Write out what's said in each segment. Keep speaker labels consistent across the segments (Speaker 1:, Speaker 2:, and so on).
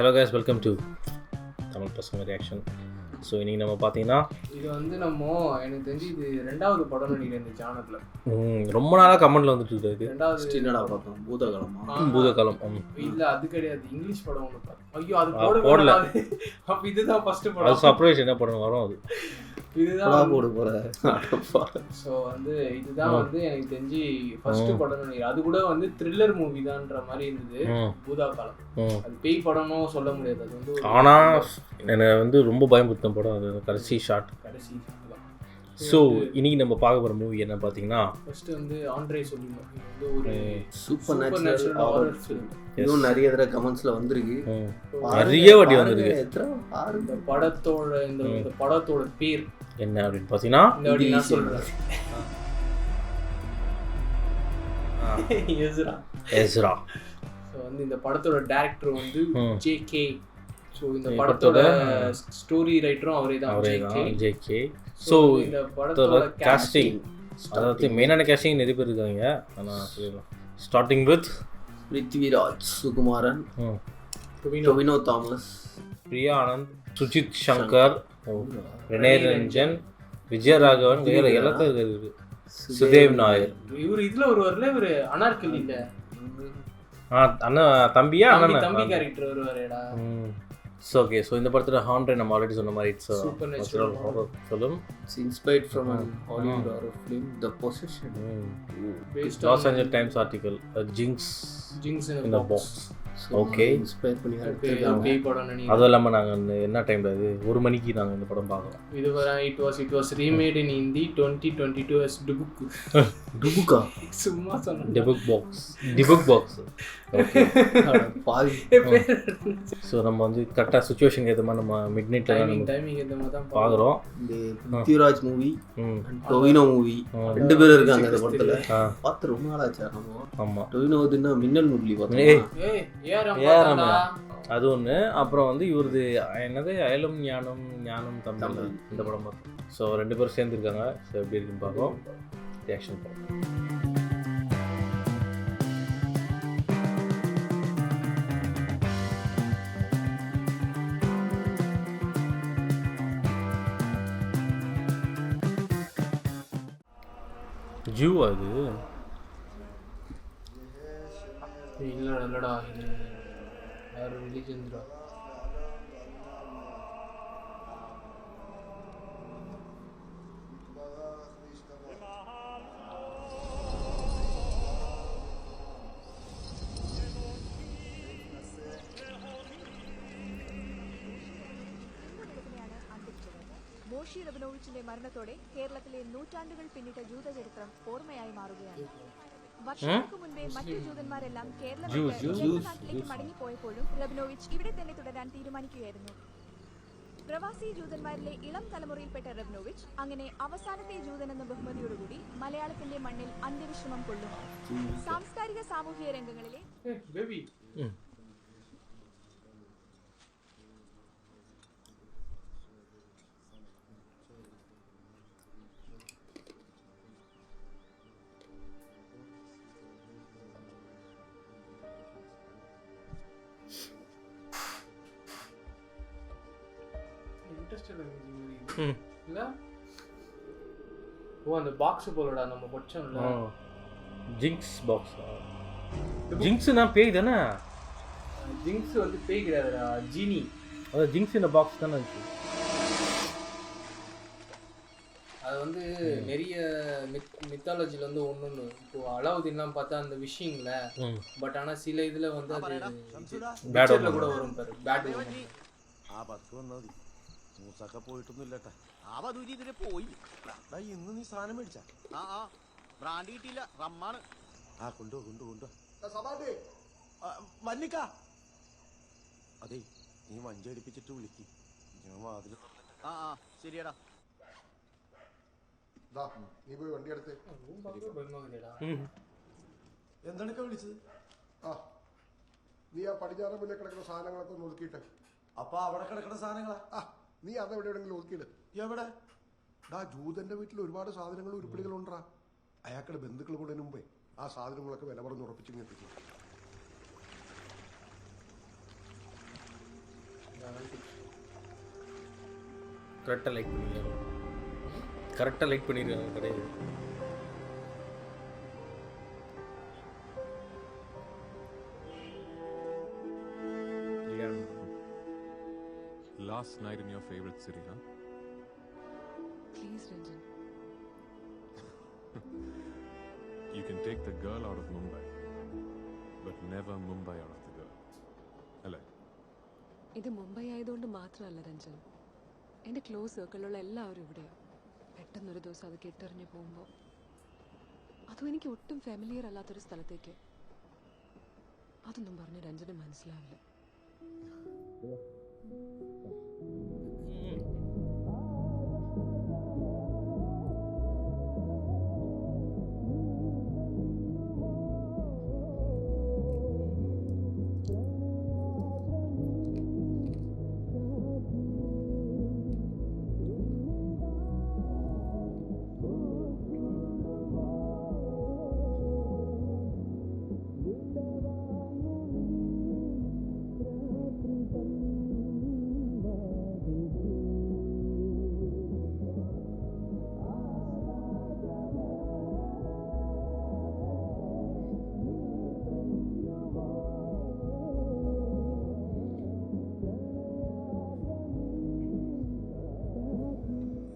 Speaker 1: Hello guys, welcome to Tamil பசங்க reaction. So இன்றைக்கி நம்ம பார்த்தீங்கன்னா
Speaker 2: இது வந்து எனக்கு தெரிஞ்சு இது 2வது படம் நினைக்கிறேன் இந்த சேனலில்.
Speaker 1: ரொம்ப நாளாக கமெண்ட்டில் வந்துட்டு இருக்குது.
Speaker 2: 2வது
Speaker 3: என்னடா பார்த்தோம்? பூதகாலமா?
Speaker 1: பூதகாலம்.
Speaker 2: இல்லை, அது கிடையாது. இங்கிலீஷ் படம் ஒன்று பார்த்தேன். ஐயோ, அது போடல. அப்போ இதுதான் ஃபர்ஸ்ட் படம்.
Speaker 1: அது சர்ப்ரைஸ் என்ன படம் வரும் அது.
Speaker 2: இதுதான்
Speaker 3: போட போகிறேன்.
Speaker 2: ஸோ வந்து இதுதான் வந்து எனக்கு தெரிஞ்சு ஃபர்ஸ்ட் படம் நினைக்கிறேன். அது கூட வந்து த்ரில்லர் மூவி தான்ற மாதிரி இருந்தது. பூதகாலம் அது பேய் படமும் சொல்ல முடியாது. அது வந்து
Speaker 1: ஆனால் என்னை வந்து ரொம்ப பயமுறுத்தின படம் அது கடைசி ஷாட். ஸோ இன்னைக்கு நம்ம பார்க்க போகிற மூவி என்ன பார்த்தீங்கன்னா,
Speaker 2: ஃபர்ஸ்ட் வந்து ஆண்ட்ரே சொல்லிருந்தோம். இது வந்து ஒரு
Speaker 3: சூப்பர் நேச்சுரல் ஹாரர் ஃபிலிம். இன்னும் நிறைய தடவை கமெண்ட்ஸ்ல வந்திருக்கு.
Speaker 1: நிறைய வாட்டி வந்திருக்கு.
Speaker 2: இந்த படத்தோட பேர்
Speaker 1: என்ன அப்படின்னு பார்த்தீங்கன்னா,
Speaker 2: இந்த வாட்டி நான் சொல்றேன்.
Speaker 1: எஸ்ரா.
Speaker 2: ஸோ வந்து இந்த படத்தோட டைரக்டர் வந்து ஜே.கே. ஸோ இந்த படத்தோட ஸ்டோரி ரைட்டரும் அவரே தான்,
Speaker 1: ஜே.கே.
Speaker 2: ஸோ இந்த படத்தோட
Speaker 1: காஸ்டிங், அதாவது மெயினான காஸ்டிங் நிறைய பேர் இருக்காங்க. ஆனால் சொல்லலாம். Starting with
Speaker 3: Prithviraj Sukumaran, Tovino Thomas,
Speaker 1: Priya Anand, Sujith Shankar, Rene Ranjan, Vijayaraghavan, எல்லாத்தையும் இருக்கு. சுதேவ் நாயர்.
Speaker 2: இவர் இதுல ஒருவர்ல இவர் அனார்கலி இல்ல,
Speaker 1: அண்ணன் தம்பியா
Speaker 2: தம்பி கேரக்டர் வருவாரேடா.
Speaker 1: ஓகே. ஸோ இந்த படத்தில் ஹாண்ட்ரே நம்ம ஆல்ரெடி சொன்ன மாதிரி it's
Speaker 2: super natural
Speaker 1: horror film.
Speaker 3: It's inspired from an Hollywood horror film, The Possession.
Speaker 2: based
Speaker 1: Los Angeles Times article ஜிங்ஸ் in the box. Okay,
Speaker 3: inspire பண்ணி
Speaker 2: பேய் படம் நினைக்கிறேன்.
Speaker 1: அதுவும் இல்லாமல் நாங்கள் என்ன டைமில் அது 1 மணிக்கு நாங்கள் இந்த படம் பார்க்குறோம்.
Speaker 2: இது வர it was remade in Hindi 2022 as
Speaker 3: டுபுக்கா.
Speaker 2: சும்மா சொன்னேன்.
Speaker 1: டிபுக் பாக்ஸ். ஓகே.
Speaker 3: பாதி.
Speaker 1: ஸோ நம்ம வந்து கரெக்டாக சுச்சுவேஷனுக்கு ஏற்ற மாதிரி நம்ம மிட் நைட்டில்
Speaker 2: டைமிங் ஏற்ற மாதிரி தான்
Speaker 1: பார்க்குறோம்.
Speaker 3: இந்த பிருத்விராஜ் மூவி, டொவினோ மூவி 2 பேரும் இருக்காங்க இந்த படத்துல. பார்த்து ரொம்ப நாள் ஆச்சா நம்ம.
Speaker 1: ஆமாம்.
Speaker 3: டொவினோதுன்னா மின்னல் முரளி பார்த்தோம்.
Speaker 1: அது ஒன்று. அப்புறம் வந்து இவரது என்னது அயலும் ஞானம் தமிழ் இந்த படம் பார்த்தோம். ஸோ 2 பேரும் சேர்ந்துருக்காங்க. ஸோ எப்படி இருக்குன்னு பார்ப்போம். ரியாக்ஷன் பார்ப்போம். ஜூ அது
Speaker 2: இல்லடா, இது வேற ரிலீஜன்டா.
Speaker 4: മോഷി റബിനോവിച്ചിന്റെ മരണത്തോടെ കേരളത്തിലെ നൂറ്റാണ്ടുകൾ പിന്നിട്ട ജൂതചരിത്രം ഓർമ്മയായി മാറുകയാണ്. വർഷങ്ങൾക്ക് മുൻപേ മറ്റു ജൂതന്മാരെല്ലാം കേരളം ജന്മനാട്ടിലേക്ക് മടങ്ങിപ്പോയപ്പോഴും റബിനോവിച്ച് ഇവിടെ തന്നെ തുടരാൻ തീരുമാനിക്കുകയായിരുന്നു. പ്രവാസി ജൂതന്മാരിലെ ഇളം തലമുറയിൽപ്പെട്ട റബിനോവിച്ച് അങ്ങനെ അവസാനത്തെ ജൂതൻ എന്ന ബഹുമതിയോടുകൂടി മലയാളത്തിന്റെ മണ്ണിൽ അന്ത്യവിശ്രമം കൊള്ളും. സാംസ്കാരിക സാമൂഹിക രംഗങ്ങളിലെ
Speaker 2: அந்த பாக்ஸ் போலடா நம்ம பொச்சம்ல.
Speaker 1: ஜிங்ஸ் பாக்ஸ். ஜிங்ஸ்னா பேய் தானே.
Speaker 2: ஜிங்ஸ் வந்து பேய் கிடையாதுடா, ஜீனி.
Speaker 1: அது ஜிங்ஸ் இந்த பாக்ஸ் தானே இருக்கு.
Speaker 2: அது வந்து நிறைய மித்தாலஜில வந்து ஒன்னொன்னு. இப்போ அலாவுதீன்லாம் பார்த்தா அந்த விஷயங்கள, பட் ஆனா சில இதுல வந்து அது பேட்ல கூட வரும் பாரு. பேட் வரும்.
Speaker 5: മൂസക്ക പോയിട്ടൊന്നും ഇല്ലട്ടാ. ഇതിലെ പോയി. ഇന്ന് നീ സാധനം മേടിച്ച? ബ്രാൻഡ് കിട്ടിയില്ല, റമ്മാണ്. കൊണ്ടുപോ. മല്ലിക്ക, അതെ നീ വഞ്ചി അടിപ്പിച്ചിട്ട് വിളിക്ക്. ഞാൻ വാതിൽ. ശരിയടാ.
Speaker 6: നീ പോയി വണ്ടി എടുത്ത്.
Speaker 5: എന്തൊക്കെ വിളിച്ചത്?
Speaker 6: നീ ആ പടിഞ്ഞാറ് മുന്നിൽ കിടക്കുന്ന സാധനങ്ങളൊക്കെ ഒന്ന് ഒതുക്കിയിട്ട്.
Speaker 5: അപ്പൊ അവിടെ കിടക്കുന്ന സാധനങ്ങളാ?
Speaker 6: നീ അതെവിടെയെങ്കിലും ഒതുക്കിയിട്.
Speaker 5: എവിടെ?
Speaker 6: ജൂതന്റെ വീട്ടിൽ ഒരുപാട് സാധനങ്ങളും ഉരുപ്പിടികളും ഉണ്ടാ. അയാളുടെ ബന്ധുക്കൾ കൂടെ മുമ്പേ ആ സാധനങ്ങളൊക്കെ വില പറഞ്ഞ് ഉറപ്പിച്ചിങ്ങെത്തിക്കും.
Speaker 1: கரெக்டாக லைக் பண்ணிருக்காங்க, கரெக்டாக லைக் பண்ணியிருக்காங்க கிடையாது.
Speaker 7: Last night in your favorite city, huh?
Speaker 8: Please, Ranjan.
Speaker 7: You can take the girl out of Mumbai, but never Mumbai out of the girl. അല്ലേ?
Speaker 8: ഇത് മുംബൈ ആയതുകൊണ്ട് മാത്രമല്ല രഞ്ജൻ, എൻ്റെ ക്ലോസ് സർക്കിളിലുള്ള എല്ലാവരും ഇവിടെയാണ്. പെട്ടെന്നൊരു ദിവസം അത് കെട്ടെറിഞ്ഞ് പോകുമ്പോൾ, അതും എനിക്ക് ഒട്ടും ഫെമിലിയർ അല്ലാത്തൊരു സ്ഥലത്തേക്ക്, അതൊന്നും പറഞ്ഞ് രഞ്ജന് മനസ്സിലാവില്ല.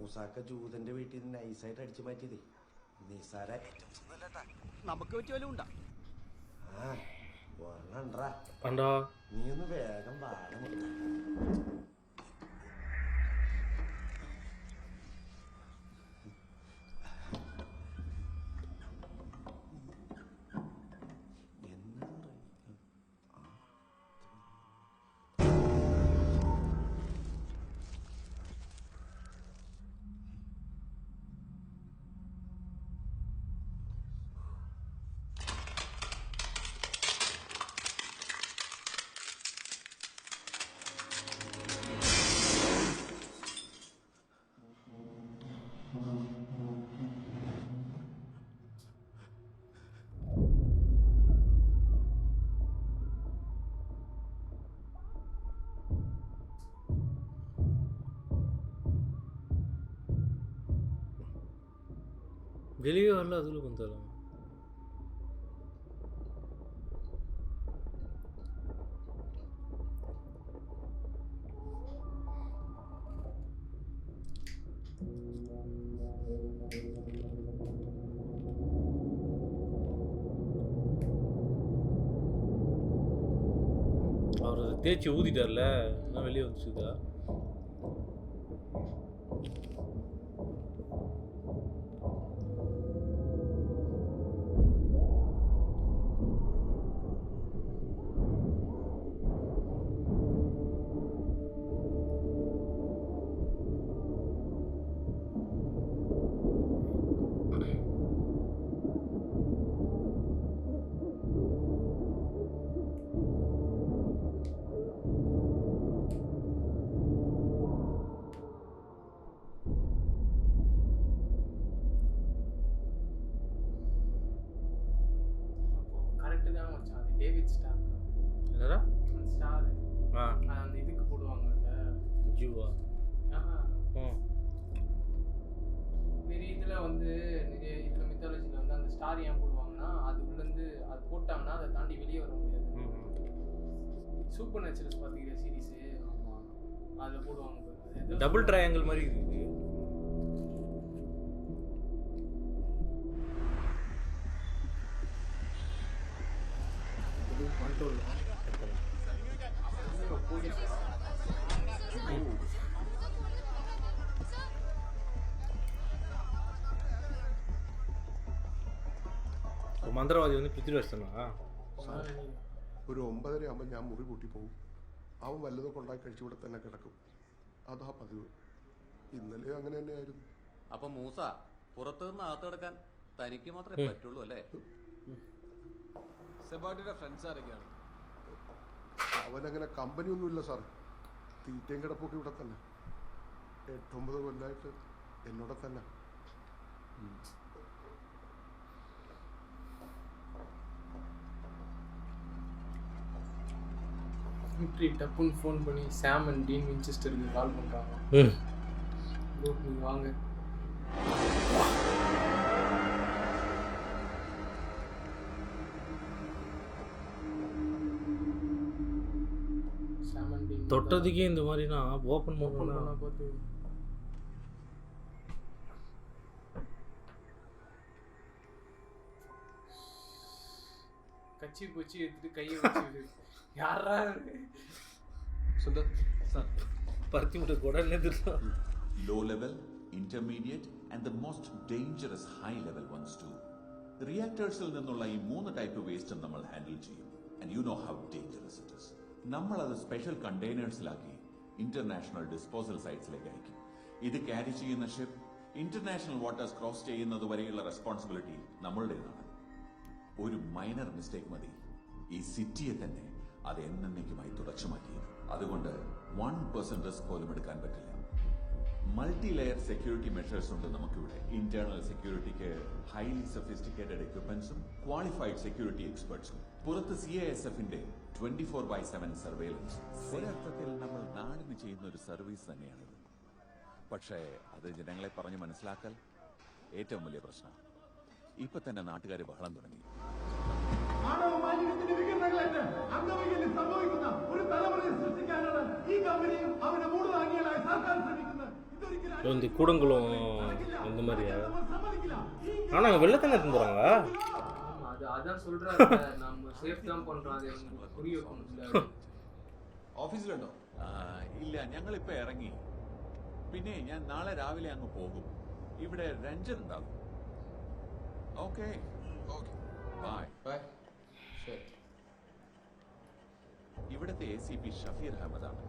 Speaker 5: മൂസാക്ക ജൂതന്റെ വീട്ടിൽ നിന്ന് നൈസായിട്ട് അടിച്ചു മാറ്റിയതേ നിസാര നമുക്ക് പറ്റിയ വല്ല ഉണ്ടാ വരണണ്ടാ
Speaker 1: കണ്ടോ
Speaker 5: നീ ഒന്ന് വേഗം വാട.
Speaker 1: வெளியே வரல, அதில் வந்தாலும் அவர் தேய்ச்சி ஊதிட்டார்ல, இன்னும் வெளியே வந்துச்சுதா.
Speaker 2: டேவிட் ஸ்டார்
Speaker 1: என்னடா
Speaker 2: ஸ்டார்
Speaker 1: ஆ
Speaker 2: அந்த இதுக்கு போடுவாங்கல்ல
Speaker 1: ஜூவா.
Speaker 2: நிறைய இதில் வந்து நிறைய இதில் மித்தாலஜியில் வந்து அந்த ஸ்டார் ஏன் போடுவாங்கன்னா அது உள்ளேருந்து அது போட்டாங்கன்னா அதை தாண்டி வெளியே வர முடியாது. சூப்பர் நேச்சுரல்ஸ் பார்த்துக்கிற சீரீஸு ஆமாம் அதில் போடுவாங்க.
Speaker 1: டபுள் ட்ரையாங்கிள் மாதிரி இருக்குது. മന്ത്രവാദി ഒന്ന് പിത്തിരിവശത്താണോ?
Speaker 6: ഒരു 9:30 ആകുമ്പോൾ ഞാൻ മുറി പൂട്ടിപ്പോവും. അവൻ വല്ലതൊക്കെ ഉണ്ടാക്കി കഴിച്ച് ഇവിടെ തന്നെ കിടക്കും. അതാ പതിവ്. ഇന്നലെ അങ്ങനെ തന്നെയായിരുന്നു.
Speaker 9: അപ്പൊ മൂസ പുറത്തു നിന്ന് അകത്ത് കിടക്കാൻ തനിക്ക് മാത്രമേ പറ്റുള്ളൂ അല്ലേ?
Speaker 5: സെബാട്ടിയുടെ ഫ്രണ്ട്സ് ആരൊക്കെയാണ്?
Speaker 6: അവനങ്ങനെ കമ്പനിയൊന്നുമില്ല സാർ. തീറ്റയും കിടപ്പൊക്കെ ഇവിടെ തന്നെ. 8-9 കൊല്ലമായിട്ട് എന്നോടെ തന്നെ.
Speaker 2: என்ட்ரி டப்புன்னு ஃபோன் பண்ணி சாம் அண்ட் டீன் வின்செஸ்டருக்கு கால் பண்ணுறாங்க. ப்ரோ நீங்கள் வாங்க. சாம் அண்ட் டீன்
Speaker 1: தொட்டதுக்கே இந்த மாதிரினா ஓப்பன் பண்ணா
Speaker 2: பார்த்து கச்சி பூச்சி எடுத்துட்டு கையை வச்சு யாரா
Speaker 5: சுந்தர் சார்
Speaker 1: பருத்தி விட்டு குடல்ல திரும்ப
Speaker 10: low level, intermediate and the most dangerous high level ones too. റിയാക്ടേഴ്സിൽ നിന്നുള്ള ഈ 3 ടൈപ്പ് വേസ്റ്റ് നമ്മൾ ഹാൻഡിൽ ചെയ്യും. And you know how dangerous it is. നമ്മൾ അത് സ്പെഷ്യൽ കണ്ടെയ്നേഴ്സിലാക്കി ഇന്റർനാഷണൽ ഡിസ്പോസൽ സൈറ്റ്സിലേക്ക് അയക്കും. ഇത് ക്യാരി ചെയ്യുന്ന ഷിപ്പ് ഇന്റർനാഷണൽ വാട്ടേഴ്സ് ക്രോസ് ചെയ്യുന്നത് വരെയുള്ള റെസ്പോൺസിബിലിറ്റി നമ്മളുടേതാണ്. ഒരു മൈനർ മിസ്റ്റേക്ക് മതി ഈ സിറ്റിയെ തന്നെ അത് എന്നേക്കുമായി തുടച്ചു മാറ്റിയത്. അതുകൊണ്ട് 1% റിസ്ക് പോലും എടുക്കാൻ പറ്റില്ല. മൾട്ടി ലെയർ സെക്യൂരിറ്റി മെഷേഴ്സ് ഉണ്ട് നമുക്കിവിടെ. ഇന്റേണൽ സെക്യൂരിറ്റിക്ക് ഹൈലി സൊഫിസ്റ്റിക്കേറ്റഡ് എക്യുപ്മെന്റ്സും ക്വാളിഫൈഡ് സെക്യൂരിറ്റി എക്സ്പെർട്സും. പുറത്ത് CISFന്റെ 24/7 സർവേലൻസ്. ഒരർത്ഥത്തിൽ നമ്മൾ നാടിന് ചെയ്യുന്ന ഒരു സർവീസ് തന്നെയാണിത്. പക്ഷേ അത് ജനങ്ങളെ പറഞ്ഞ് മനസ്സിലാക്കൽ ഏറ്റവും വലിയ പ്രശ്നം. ഇപ്പൊ തന്നെ നാട്ടുകാർ ബഹളം തുടങ്ങി.
Speaker 1: இந்த கூடங்குளம் இந்த மாதிரியா? ஆனால் அங்கே வெள்ளத்தானே எடுத்து போகிறாங்க.
Speaker 2: அது அதான் சொல்கிறாங்க, நம்ம சேஃப் தான் பண்ணுறோம். அது எனக்கு புரிய வைக்கணும்.
Speaker 10: ഓഫീസിലുണ്ടോ? ഇല്ല, ഞങ്ങളിപ്പോൾ ഇറങ്ങി. പിന്നെ ഞാൻ നാളെ രാവിലെ അങ്ങ് പോകും. ഇവിടെ രഞ്ജൻ ഉണ്ടാകും. Okay bye. ഇവിടുത്തെ ACP ഷഫീർ അഹമ്മദാണ്.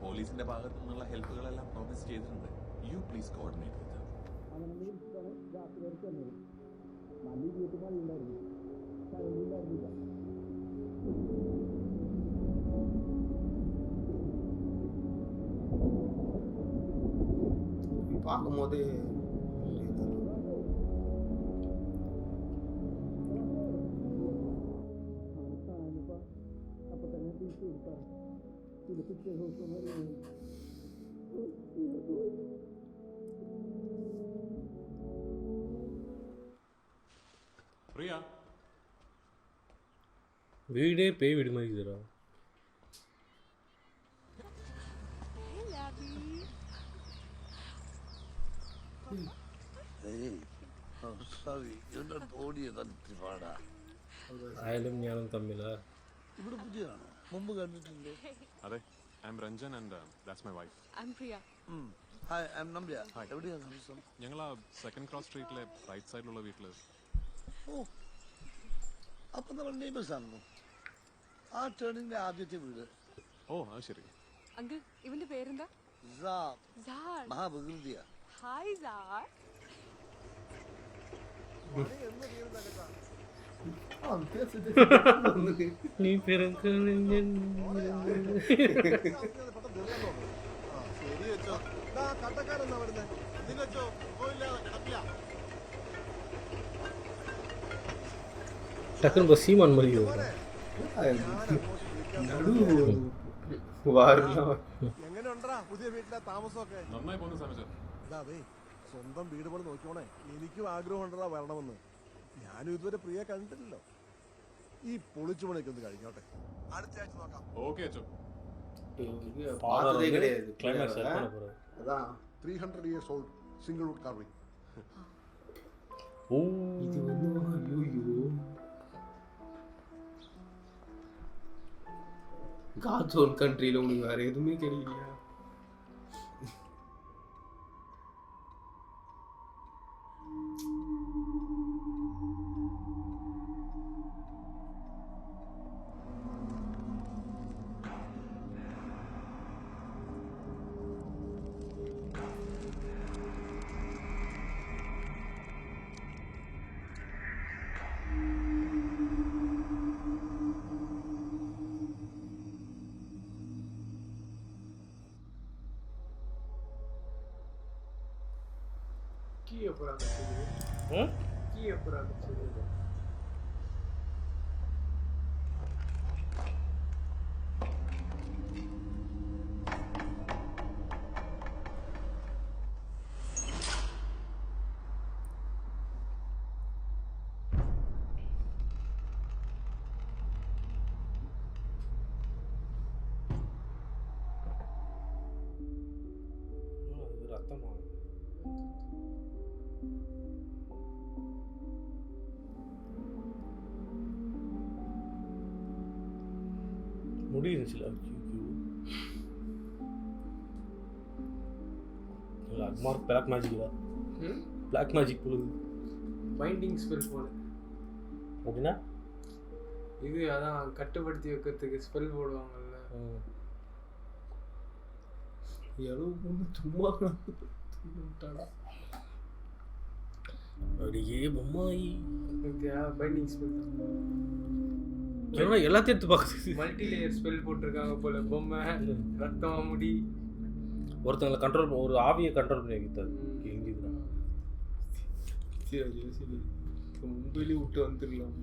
Speaker 10: പോലീസിന്റെ ഭാഗത്തു നിന്നുള്ള ഹെൽപ്പുകളെല്ലാം പ്രോമിസ് ചെയ്തിട്ടുണ്ട്. യു പ്ലീസ് കോർഡിനേറ്റ് വിത്ത്
Speaker 3: பார்க்கும்போது
Speaker 7: பிரியா
Speaker 1: வீடே பேய் வீடு மாதிரி இருக்குதுடா. അയലും ഞാനും തമ്മിലാ?
Speaker 5: ഇവിടെ പുതിയതാണോ? മുമ്പ് കണ്ടിട്ടില്ലേ?
Speaker 7: അതെ, I am Ranjan and that's my wife.
Speaker 8: I am Priya.
Speaker 5: Hi, I am Nambya. എവിടെയാണ് താമസം?
Speaker 7: ഞങ്ങൾ ആ 2nd ക്രോസ് സ്ട്രീറ്റിലെ റൈറ്റ് സൈഡിലുള്ള വീട്ടിൽ.
Speaker 5: ഓ, അപ്പൊ നമ്മൾ നെയ്ബേഴ്സ് ആണല്ലോ. ആ ടേണിന്റെ ആദ്യത്തെ വീട്.
Speaker 7: ഓ, അത് ശരി.
Speaker 8: അങ്കിൾ, ഇവന്റെ പേരെന്താ? സാർ.
Speaker 5: മഹാവികൃതിയാ.
Speaker 8: Hi sir.
Speaker 1: നീ പിറക്കുന്ന டக்குன்னு இப்போ சீமான் மாதிரி
Speaker 5: എങ്ങനെയുണ്ടാ പുതിയ വീട്ടിലെ താമസമൊക്കെ?
Speaker 7: നന്നായി പോകുന്നു സമയം.
Speaker 5: അതെ, സ്വന്തം വീട് പോലെ നോക്കിയോണേ. എനിക്കും ആഗ്രഹമുണ്ടാ വരണമെന്ന്. ഞാനും ഇതുവരെ പ്രിയ കണ്ടിട്ടില്ലല്ലോ. ഈ പൊളിച്ചു പണിയൊക്കെ ഒന്ന് കഴിഞ്ഞോട്ടെ. അടുത്ത ആഴ്ച നോക്കാം.
Speaker 7: ഓക്കെ അച്ചോ.
Speaker 3: பார்த்ததே கிடையாது.
Speaker 1: கிளைமேக்ஸ் பண்ண போறாரு.
Speaker 3: அதான்
Speaker 6: 300 years old single wood carving.
Speaker 1: ஓ,
Speaker 3: இது வந்து ஐயோ காட்ஸ் ஓன் கண்ட்ரியில் உங்களுக்கு வேறு எதுவுமே கிடைக்கலையா?
Speaker 2: கீ எப்படா கச்சது? கீ எப்படா கச்சது?
Speaker 1: முடி இருந்துச்சுல அக்மார்க் பிளாக் மேஜிக்கா பிளாக் மேஜிக் போடுது
Speaker 2: பைண்டிங் ஸ்பெல் போடு
Speaker 1: அப்படின்னா
Speaker 2: இது அதான் கட்டுப்படுத்தி வைக்கிறதுக்கு ஸ்பெல் போடுவாங்கல்ல.
Speaker 1: சும்மா அடியே பொம்மாயி
Speaker 2: பைண்டிங் ஸ்பெல்
Speaker 1: எல்லாத்தையும் எடுத்து பார்க்குது.
Speaker 2: மல்டி லேயர் ஸ்பெல் போட்டிருக்காங்க போல. பொம்மை, ரத்தம், முடி.
Speaker 1: ஒருத்தங்களை கண்ட்ரோல் ஒரு ஆவியை கண்ட்ரோல் பண்ணி வைக்கிறது எங்கிதுதான்
Speaker 2: மும்பையிலே விட்டு வந்துடலாம்.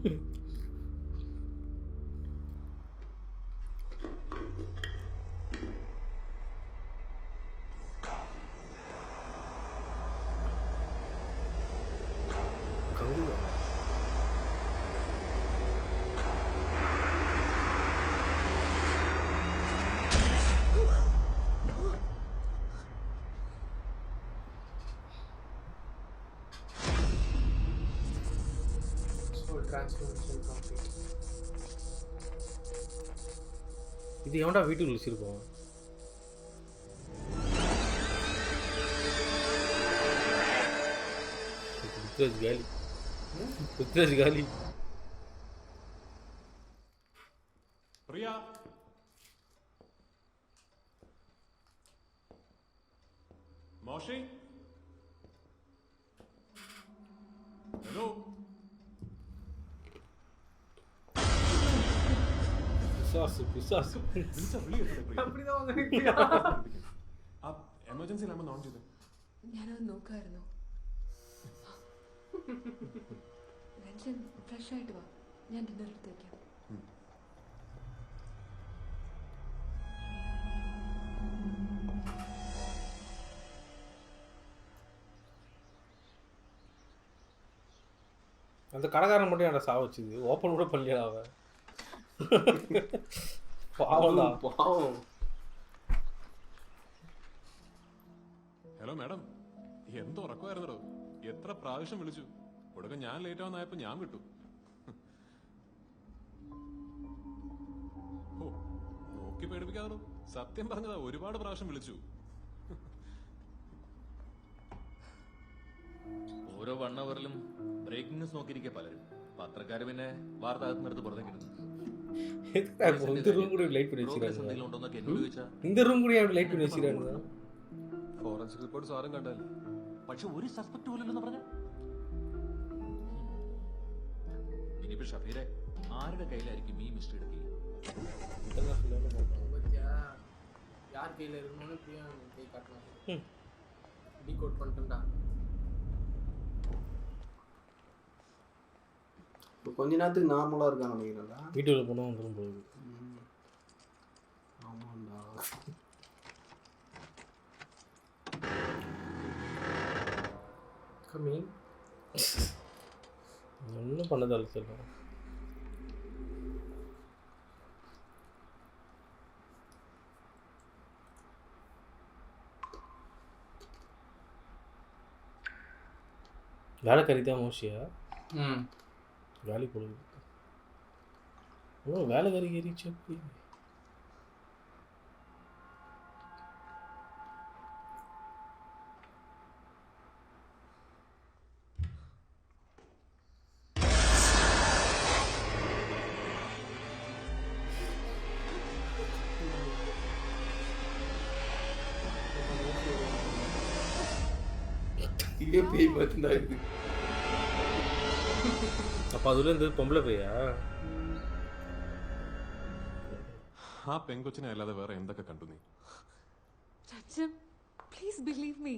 Speaker 1: இது எவன்டா வீட்டுக்கு வச்சிருக்கோம்? காலி ருத்ராஜ் காலி.
Speaker 7: பிரியா மோஷி ஹலோ
Speaker 1: பிசாசு
Speaker 2: அப்படிதான்
Speaker 7: എമർജൻസി ലാമ്പ് ഓൺ ചെയ്ത്
Speaker 8: ഞാനത് നോക്കായിരുന്നു. രഞ്ജൻ ഫ്രഷ് ആയിട്ട് വാ, ഞാൻ ഡിന്നർ എടുത്ത് വയ്ക്കാം.
Speaker 1: அந்த கடைக்காரன் மட்டும் என்னை சாவ வச்சுது. ஓப்பன் கூட பண்ணல அவன்.
Speaker 3: പാവം.
Speaker 7: ഹലോ മാഡം, എന്തോ ഉറക്കമായിരുന്നോ? എത്ര പ്രാവശ്യം വിളിച്ചു. ഒടുക്കം ഞാൻ ലേറ്റ് ആവുന്നായപ്പോ ഞാൻ വിട്ടു. ഓ നോക്കി പേടിപ്പിക്കാതോ. സത്യം പറഞ്ഞതാ, ഒരുപാട് പ്രാവശ്യം വിളിച്ചു.
Speaker 9: ഓരോ 1 അവറിലും ബ്രേക്കിംഗ് ന്യൂസ് നോക്കിയിരിക്കുക പലരും. പത്രക്കാര് പിന്നെ വാർത്ത അകത്തുനിന്നെടുത്ത് പുറത്തേക്ക് ഇടുന്നു.
Speaker 1: இந்த ரூம் கூட லைட் பண்ணி வச்சிருக்காங்க.
Speaker 9: എന്തെങ്കിലും ഉണ്ടോന്നൊക്കെ എന്നോട് ചോദിച്ചാ
Speaker 1: இந்த ரூம் கூட லைட் பண்ணி வச்சிருக்காங்க.
Speaker 7: ഫോറൻസിക് റിപ്പോർട്ട് സാറും കണ്ടല്ലേ?
Speaker 9: പക്ഷെ ഒരു സസ്പെക്ട് പോലെന്ന് പറഞ്ഞ ഇനിയിപ്പോ ഷഫീറെ ആരുടെ കയ്യിലായിരിക്കും ഈ മിസ്റ്ററി എടുക്കുക?
Speaker 2: யார் கையில் இருக்கணும்னு பிரியா கை காட்டலாம். டீ கோட் பண்ணிட்டா.
Speaker 3: இப்போ கொஞ்ச நேரத்துக்கு நார்மலாக இருக்கான்னு நினைக்கிறேன்டா.
Speaker 1: வீட்டுக்குள்ள போனால் வந்துடும் போகுது.
Speaker 3: ஆமாண்டா.
Speaker 2: கம்மிங்
Speaker 1: ஒன்றும் பண்ணதால சொல்லுவேன். வேலைக்காரி தான் மோஸ்டியா வேலை போடுது. ஓ வேலைக்காரி ஏறிச்சு.
Speaker 3: இதே பேய் பார்த்துதான் இருக்கு.
Speaker 1: அப்போ அதுல இருந்து பொம்பளை பையா?
Speaker 7: ആ പെങ്കൊച്ചിനെ അല്ലാതെ വേറെ എന്തൊക്കെ കണ്ടു നീ?
Speaker 8: രഞ്ജൻ പ്ലീസ് ബിലീവ് മീ,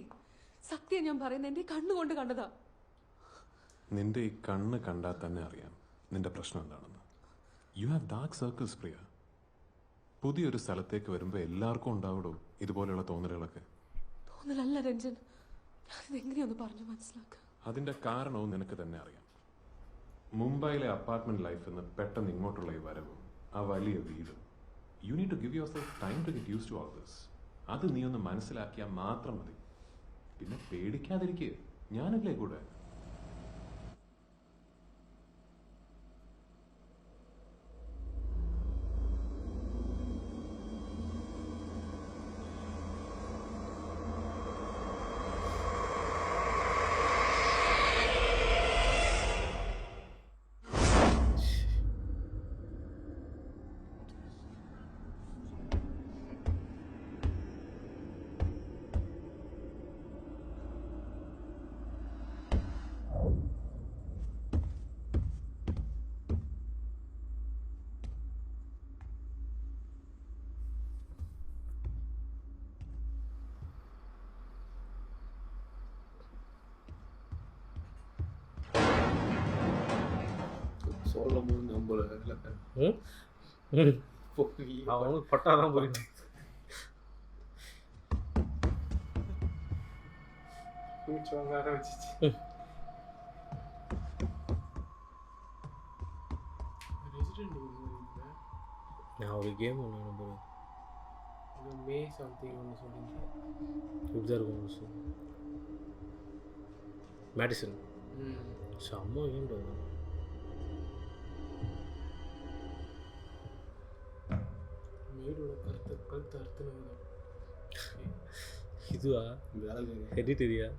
Speaker 8: സത്യം ഞാൻ പറയുന്നത് എൻ്റെ കണ്ണുകൊണ്ട് കണ്ടതാ.
Speaker 7: നിന്റെ ഈ കണ്ണ് കണ്ടാൽ തന്നെ അറിയാം നിന്റെ പ്രശ്നം എന്താണെന്ന്. യു ഹാവ് ഡാർക്ക് സർക്കിൾസ് പ്രിയ. പുതിയൊരു സ്ഥലത്തേക്ക് വരുമ്പോൾ എല്ലാവർക്കും ഉണ്ടാവിടും ഇതുപോലെയുള്ള തോന്നലുകളൊക്കെ.
Speaker 8: തോന്നലല്ല രഞ്ജൻ, ഞാനിത് എങ്ങനെയൊന്ന് പറഞ്ഞു മനസ്സിലാക്കുക.
Speaker 7: അതിന്റെ കാരണവും നിനക്ക് തന്നെ അറിയാം. മുംബൈയിലെ അപ്പാർട്ട്മെന്റ് ലൈഫ് നിന്ന് പെട്ടെന്ന് ഇങ്ങോട്ടുള്ള ഈ വരവും ആ വലിയ വീടും. You need to give yourself time to get used to all this. അത് നീ ഒന്ന് മനസ്സിലാക്കിയാൽ മാത്രം മതി. പിന്നെ പേടിക്കാതിരിക്കുക, ഞാനല്ലേ കൂടെ.
Speaker 3: சொல்லும் போது நம்பல
Speaker 1: அவனுக்கு பட்டாதான் புரியும்.
Speaker 2: மூச்சு வாங்க ஆரம்பிச்சிச்சு. ரெசிடென்ட்
Speaker 1: நான் ஒரு கேம் ஒன்று நம்புறேன்.
Speaker 2: மே சம்திங் ஒன்று சொன்னீங்க.
Speaker 1: இப்படிதான் இருக்கும். மேடிசன் செம்ம கேம்.
Speaker 2: மேடோட கருத்து அர்த்தம்
Speaker 1: இதுவா ஹெரிட்டரியா?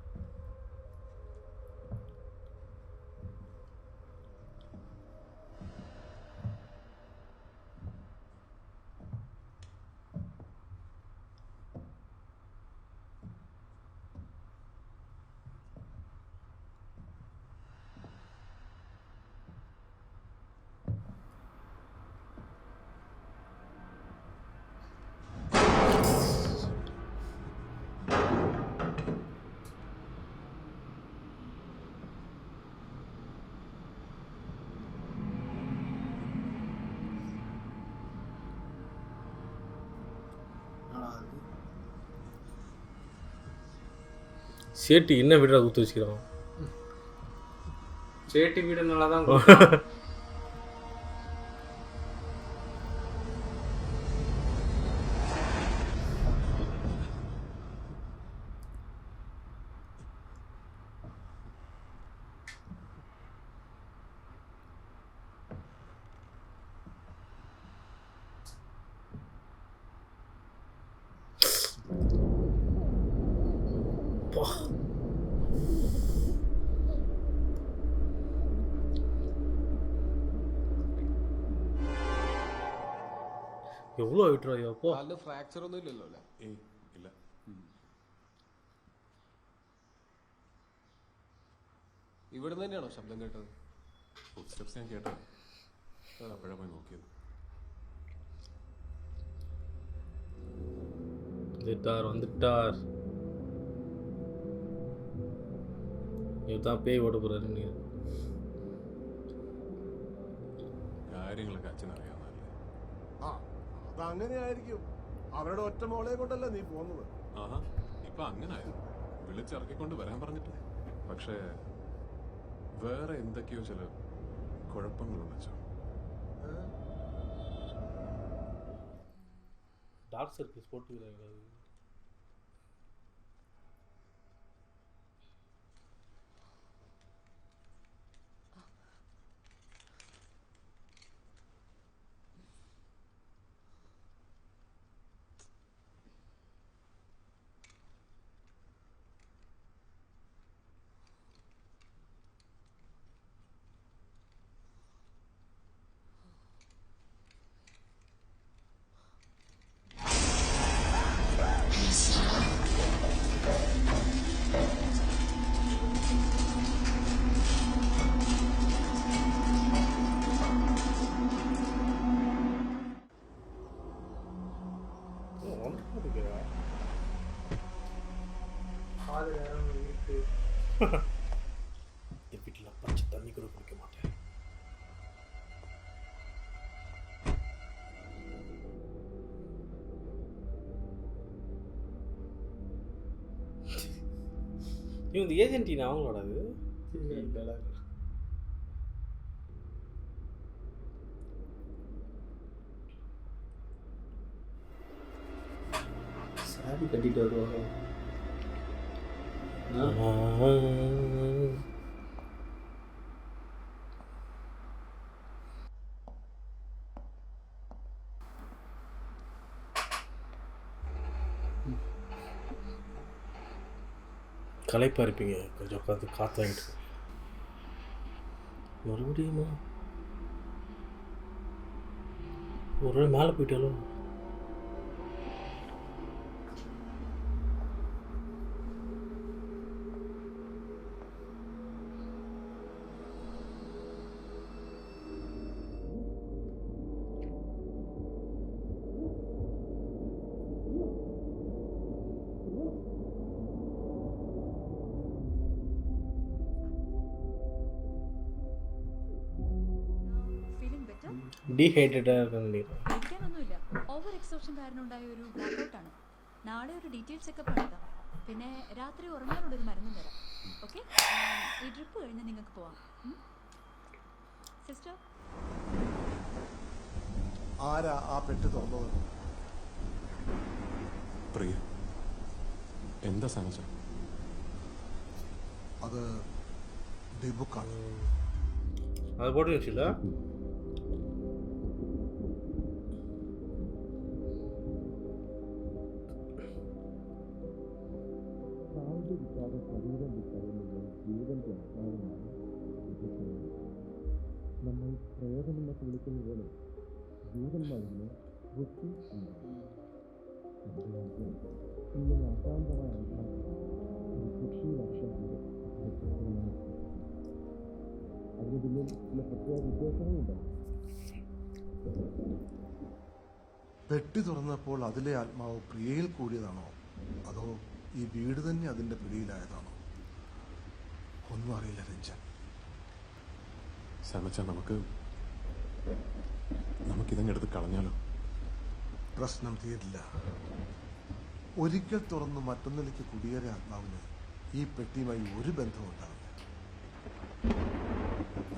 Speaker 1: சேட்டி என்ன வீடா குத்து வச்சுக்கிறான்.
Speaker 2: சேட்டி வீடு நல்லா தான்.
Speaker 1: எவ்வளோ ஆயிட்டுறா அப்போ?
Speaker 11: കാലിന് ഫ്രാക്ചർ ഒന്നും ഇല്ലല്ലോ അല്ലേ?
Speaker 7: ഏയ് ഇല്ല.
Speaker 11: ഇവിടെ തന്നെയാണോ ശബ്ദം കേട്ടത്?
Speaker 7: ഫുട്സ്റ്റെപ്സ് ഞാൻ കേട്ടോ. അപ്പോഴാ പോയി നോക്കിയത്.
Speaker 1: வந்துட்டார். இதுதான் பேய் ஓட போறாரு. நீ
Speaker 7: കാര്യങ്ങളൊക്കെ അച്ഛനറിയാവുന്നല്ലേ?
Speaker 5: ആ അതങ്ങനെയായിരിക്കും. അവരുടെ ഒറ്റ മോളെ കൊണ്ടല്ല നീ പോകുന്നത്.
Speaker 7: ആഹാ, ഇപ്പൊ അങ്ങനായിരുന്നു. വിളിച്ചിറക്കിക്കൊണ്ട് വരാൻ പറഞ്ഞിട്ട്. പക്ഷേ വേറെ എന്തൊക്കെയോ ചില കുഴപ്പങ്ങളുണ്ട് അച്ഛൻ.
Speaker 1: டார்க் சர்க்கிள்ஸ் போட்டுக்கிறாங்க. வீட்டில் பச்சை தண்ணி கூட குடிக்க மாட்டேன். இந்த ஏஜென்டினா அவங்களோட அது
Speaker 3: சாரி கட்டிட்டு வருவாங்க.
Speaker 1: களைப்பாக இருப்பீங்க, கொஞ்சம் உட்காந்து காற்று வாங்கிட்டு மறுபடியுமா ஒரு நாள் மேலே போயிட்டாலும். ഡീഹൈഡ്രേറ്റഡ് ആയിരുന്നു.
Speaker 12: പേടിക്കാനൊന്നുമില്ല. ഓവർ എക്സോഷൻ കാരണം ഉണ്ടായ ഒരു ബ്ലാക്ക് ഔട്ടാണ്. നാളെ ഒരു ഡീറ്റെയിൽ ചെക്കപ്പ് നടത്താം. പിന്നെ രാത്രി ഉറങ്ങാനുള്ളൊരു മരുന്നും തരാം. ഓക്കെ, ഈ ട്രിപ്പ് കഴിഞ്ഞ് നിങ്ങൾക്ക് പോവാം. സിസ്റ്റർ,
Speaker 5: ആരാ ആ പെട്ട് തുറന്നത്?
Speaker 7: പ്രിയ, എന്താ സനജ?
Speaker 5: അത് ഡിബുക്കാണ്.
Speaker 1: അത് പോട്ട് വെച്ചില്ല.
Speaker 13: നമ്മൾ പ്രേതമെന്നൊക്കെ വിളിക്കുന്ന പോലെ ജൂതന്മാരിലെ ബുദ്ധി ഇങ്ങനെ അശാന്തമായ ഒരു കൃഷി വർഷം അതിന് പിന്നിൽ ചില പ്രത്യേക ഉദ്ദേശങ്ങളുണ്ടാവും.
Speaker 5: പെട്ടി തുറന്നപ്പോൾ അതിലെ ആത്മാവ് പ്രിയയിൽ കൂടിയതാണോ, അതോ ഈ വീട് തന്നെ അതിന്റെ പിടിയിലായതാണോ? ഒന്നും അറിയില്ല രഞ്ജൻ.
Speaker 7: സനജ, നമുക്കിതങ്ങെടുത്ത് കളഞ്ഞാലോ?
Speaker 5: പ്രശ്നം തീരില്ല. ഒരിക്കൽ തുറന്ന് മറ്റൊന്നിലേക്ക് കുടിയേറിയ ആത്മാവിന് ഈ പെട്ടിയുമായി ഒരു ബന്ധവും ഉണ്ടാവില്ല.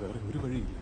Speaker 7: വേറെ ഒരു വഴിയില്ല.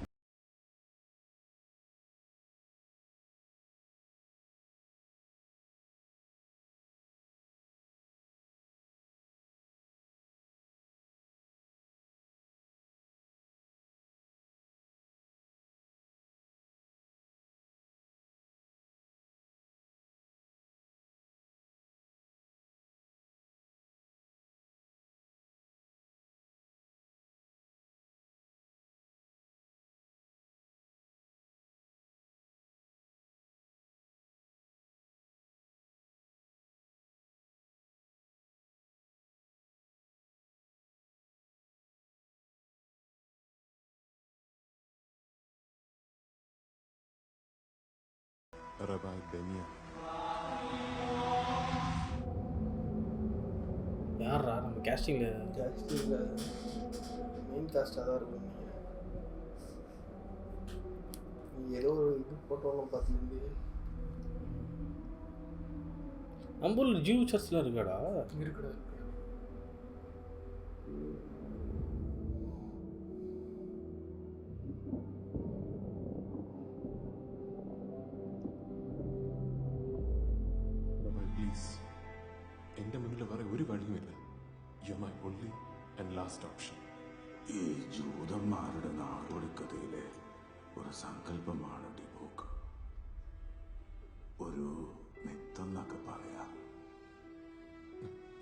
Speaker 7: റബായ് ബെനിയ.
Speaker 1: யாரா நம்ம கேஸ்டிங்ல
Speaker 3: மெயின் காஸ்டாக தான் இருக்கும் நினைக்கிறேன். நீ ஏதோ ஒரு இது போட்டோன்னு பார்த்துருந்து
Speaker 1: நம்ம ஊர்ல ஜூ சர்ச்லாம் இருக்காடா?
Speaker 2: இருக்குடா.
Speaker 7: പ്ലീസ്, എൻ്റെ മുന്നിൽ വേറെ ഒരു വഴിയുമില്ല. You my only and last option.
Speaker 10: ഈ ജൂതന്മാരുടെ നാടോടിക്കഥയിലെ ഒരു സങ്കല്പമാണ് ഡിബോക്ക്. ഒരു മിത്തെന്നൊക്കെ പറയാം.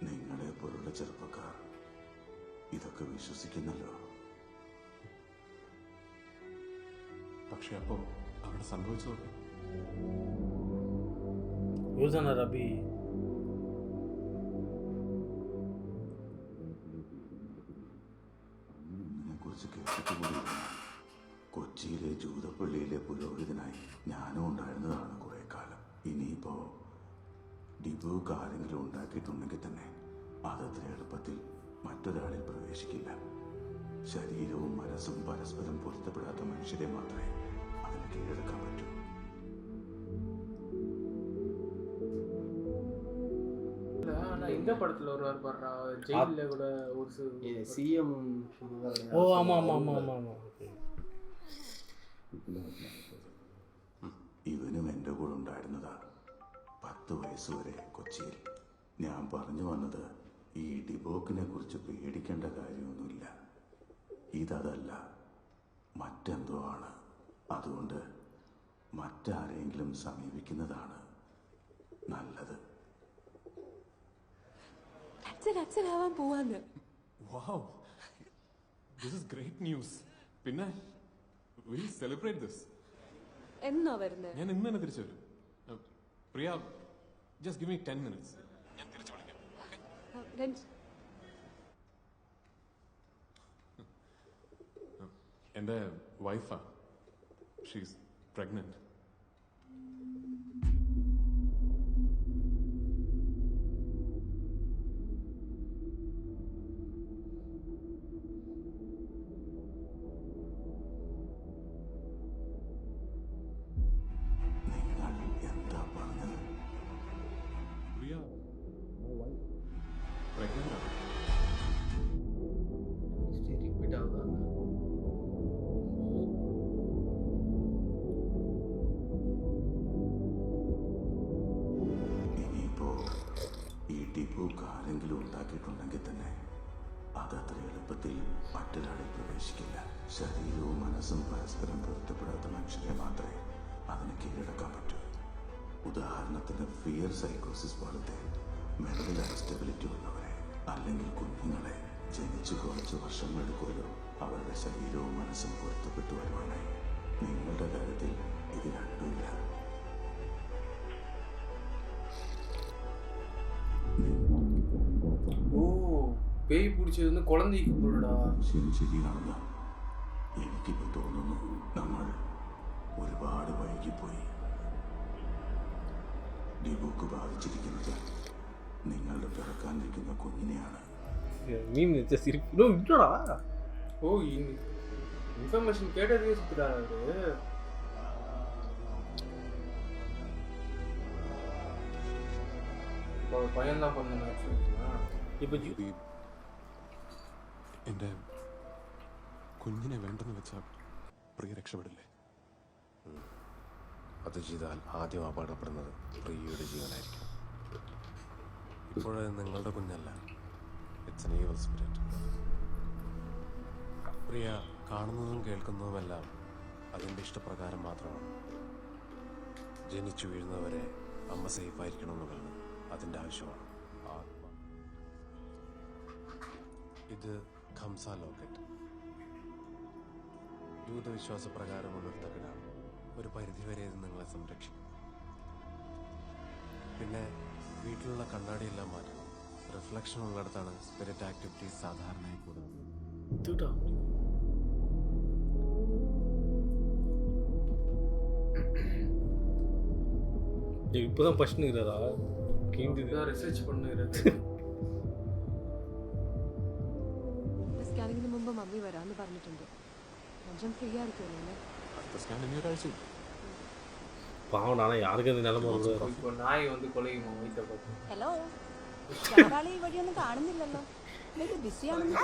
Speaker 10: നിങ്ങളെ പോലുള്ള ചെറുപ്പക്കാർ ഇതൊക്കെ വിശ്വസിക്കുന്നല്ലോ.
Speaker 7: പക്ഷെ അപ്പോൾ അവിടെ സംഭവിച്ചത്
Speaker 1: യൂസാന റബി.
Speaker 10: ഇതിനെക്കുറിച്ച് കേട്ടിട്ടുകൂടിയില്ല. കൊച്ചിയിലെ ജൂതപ്പള്ളിയിലെ പുരോഹിതനായി ഞാനും ഉണ്ടായിരുന്നതാണ് കുറെ കാലം. ഇനിയിപ്പോ ഡിബോക്ക് ആരെങ്കിലും ഉണ്ടാക്കിയിട്ടുണ്ടെങ്കിൽ തന്നെ അതത്ര എളുപ്പത്തിൽ മറ്റൊരാളിൽ പ്രവേശിക്കില്ല. ശരീരവും മനസ്സും പരസ്പരം പൊരുത്തപ്പെടാത്ത മനുഷ്യരെ മാത്രമേ അതിന് കീഴടക്കാൻ പറ്റൂ.
Speaker 2: ஆனா இந்த படத்துல ஒருவர் பாடுறா, ஜெயில கூட ஒரு
Speaker 3: சிஎம்.
Speaker 1: ஓ ஆமா ஆமா ஆமா ஆமா ஆமா.
Speaker 10: ഇവനും എൻ്റെ കൂടെ ഉണ്ടായിരുന്നതാ 10 വയസ്സുവരെ കൊച്ചിയിൽ. ഞാൻ പറഞ്ഞു വന്നത് ഈ ഡിബോക്കിനെ കുറിച്ച് പേടിക്കേണ്ട കാര്യമൊന്നുമില്ല. ഇതല്ല, മറ്റെന്തോ ആണ്. അതുകൊണ്ട് മറ്റാരെങ്കിലും സമീപിക്കുന്നതാണ് നല്ലത്.
Speaker 8: അച്ഛനാവാൻ പോവാന്ന്.
Speaker 7: Wow, this is great news. പിന്നെ വിൽ സെലിബ്രേറ്റ് ദിസ്.
Speaker 8: എന്നാ വരുന്നത്?
Speaker 7: ഞാൻ ഇന്ന് തന്നെ തിരിച്ചു വരും. പ്രിയ, ജസ്റ്റ് ഗിവ് മീ 10 minutes. ഞാൻ തിരിച്ചു വിളിക്കാം. എൻ്റെ വൈഫാ. She's pregnant.
Speaker 10: ശരീരവും മനസ്സും പരസ്പരം പൊരുത്തപ്പെടാത്ത മനുഷ്യരെ മാത്രമേ അതിന് കീഴടക്കാൻ പറ്റൂ. ഉദാഹരണത്തിന് ഫിയർ സൈക്കോസിസ് പോലത്തെ മെന്റൽ അൺസ്റ്റെബിലിറ്റി ഉള്ളവരെ, അല്ലെങ്കിൽ കുഞ്ഞുങ്ങളെ. ജനിച്ച് കുറച്ച് വർഷങ്ങളെടുക്കുമല്ലോ അവരുടെ ശരീരവും മനസ്സും പൊരുത്തപ്പെട്ടു വരുവാനായി. നിങ്ങളുടെ കാര്യത്തിൽ ഇത് രണ്ടുമില്ല.
Speaker 2: ഓ, பேய் பிடிச்சது வந்து குழந்தைக்கு போடுடா.
Speaker 10: ശരിയാണെന്ന് എനിക്കിപ്പോൾ തോന്നുന്നു. നമ്മൾ ഒരുപാട് വൈകിപ്പോയി. ഡിബുക്ക് ബാധിച്ചിരിക്കുന്നത് നിങ്ങളുടെ പിറക്കാനിരിക്കുന്ന കുഞ്ഞിനെയാണ്.
Speaker 1: மீன் வச்ச சிரிப்பு விட்டுடா.
Speaker 2: ஓ, இன்ஃபர்மேஷன் கேட்டதே சுத்துறாரு அவரு. இப்போ பையன் தான் பண்ண
Speaker 1: ഇപ്പൊ
Speaker 7: എൻ്റെ കുഞ്ഞിനെ വേണ്ടെന്ന് വെച്ചാൽ പ്രിയ രക്ഷപ്പെടില്ലേ?
Speaker 11: അത് ചെയ്താൽ ആദ്യം അപകടപ്പെടുന്നത് പ്രിയയുടെ ജീവനായിരിക്കും. ഇപ്പോഴത് നിങ്ങളുടെ കുഞ്ഞല്ല, ഇറ്റ്സ് എൻ ഈവൽ സ്പിരിറ്റ്. പ്രിയ കാണുന്നതും കേൾക്കുന്നതുമെല്ലാം അതിൻ്റെ ഇഷ്ടപ്രകാരം മാത്രമാണ്. ജനിച്ചു വീഴുന്നവരെ അമ്മ സേഫായിരിക്കണമെന്നുള്ളത് അതിൻ്റെ ആവശ്യമാണ്. ഇത് ഖംസ ലോക്കറ്റ് യൂതവിശ്വാസപ്രകാരമുള്ളൊരു തകിടാണ്. ഒരു പരിധിവരെ ഇത് നിങ്ങളെ സംരക്ഷിക്കും. പിന്നെ വീട്ടിലുള്ള കണ്ണാടിയെല്ലാം മാറ്റണം. റിഫ്ലക്ഷൻ ഉള്ളിടത്താണ് സ്പിരിറ്റ് ആക്ടിവിറ്റീസ് സാധാരണയായി കൂടുന്നത്.
Speaker 1: இப்போதான் பஷ்னுங்கிறதா
Speaker 2: ரிசர்ச் பண்ணுகிறது.
Speaker 8: സ്കാനിങ്ങിന് മുമ്പ് മമ്മി വരാമെന്ന് പറഞ്ഞിട്ടുണ്ട്. രഞ്ജൻ ഫ്രീ ആയിരിക്കുമല്ലോ.
Speaker 7: അടുത്ത സ്കാൻ ഇനി ഒരാഴ്ച.
Speaker 1: പാവണാണ് യാർക്കും ഇത് നിലം പോകുന്നത്.
Speaker 2: இப்போ நாய் வந்து கொலையுமா வீட்டை பார்த்து.
Speaker 4: ഹലോ, ചാടാളി ഈ വഴിയൊന്നും കാണുന്നില്ലല്ലോ. ഇത് ബിസിയാണെന്ന്.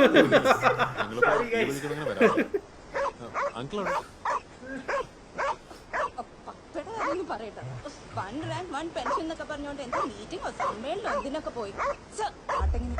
Speaker 4: പപ്പയുടെ കാര്യം പറയട്ടെ. 1 റാങ്ക് 1 പെൻഷൻ എന്നൊക്കെ പറഞ്ഞോണ്ട് എന്താ മീറ്റിംഗോ സമ്മേളനോ എന്തിനൊക്കെ പോയി. ആട്ടെങ്ങനെ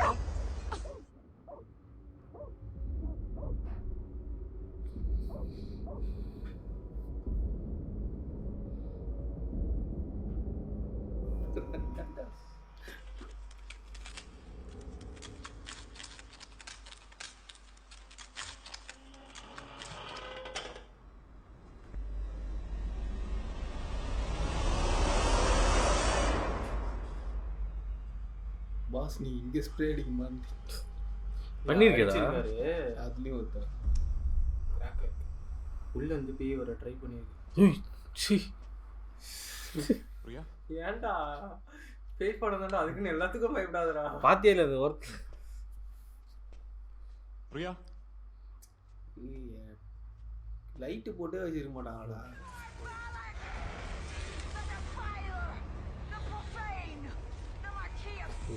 Speaker 2: பாஸ் நீ இங்க ஸ்ப்ரே அடிக்க மாதிரி
Speaker 1: பண்ணிருக்கடா.
Speaker 2: அதுலயும் ஒருத்தர் உள்ள இருந்து பேய் வர ட்ரை பண்ணிருக்கு.
Speaker 7: பிரியா
Speaker 2: ஏன்டா பேய் படம் தான்டா, அதுக்குன்னு எல்லாத்துக்கும் பயப்படாதடா.
Speaker 1: பாத்தியா அது ஒர்க்.
Speaker 7: பிரியா
Speaker 2: லைட் போட்டே வச்சிருக்க மாட்டாங்களா?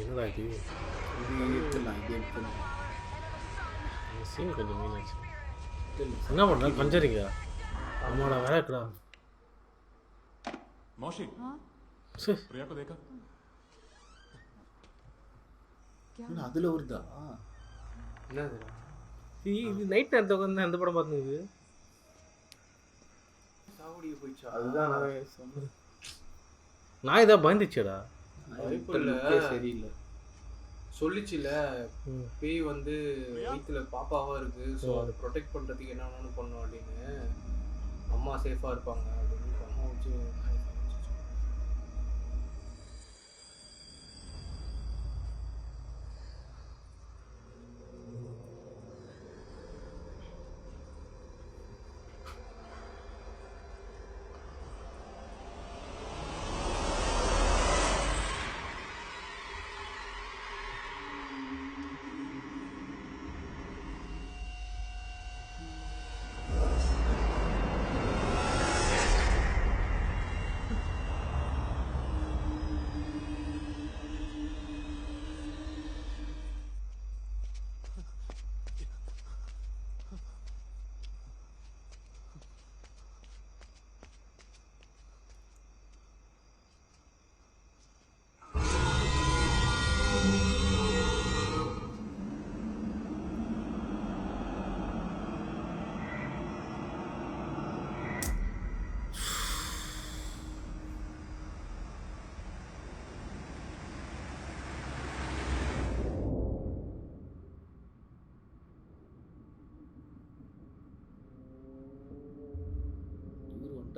Speaker 1: என்னடா இது?
Speaker 2: இது எடுத்துலாம், இது எடுத்துலாம்.
Speaker 1: சீன் கொஞ்சம் மீனாச்சு. என்ன பண்ண பஞ்சரிங்க? அம்மாடா வேறக்கடா.
Speaker 7: मौशी प्रिया को देखा?
Speaker 2: क्या அதுல வருதா? என்னதுடா?
Speaker 1: இது நைட் நேரத்துல வந்து அந்த படம் பார்த்தது.
Speaker 2: சாவடியே போயிச்சா?
Speaker 1: அதுதான் நான் சொன்னேன். நான் இத பயந்துச்சேடா.
Speaker 2: வாய்ப்பில்லை, சரியில்லை. சொல்லிச்சுல பேய் வந்து வயிற்றுல பாப்பாவா இருக்கு, ஸோ அதை ப்ரொடெக்ட் பண்ணுறதுக்கு என்னென்னு பண்ணோம் அப்படின்னு. அம்மா சேஃபாக இருப்பாங்க அப்படின்னு அம்மா வச்சு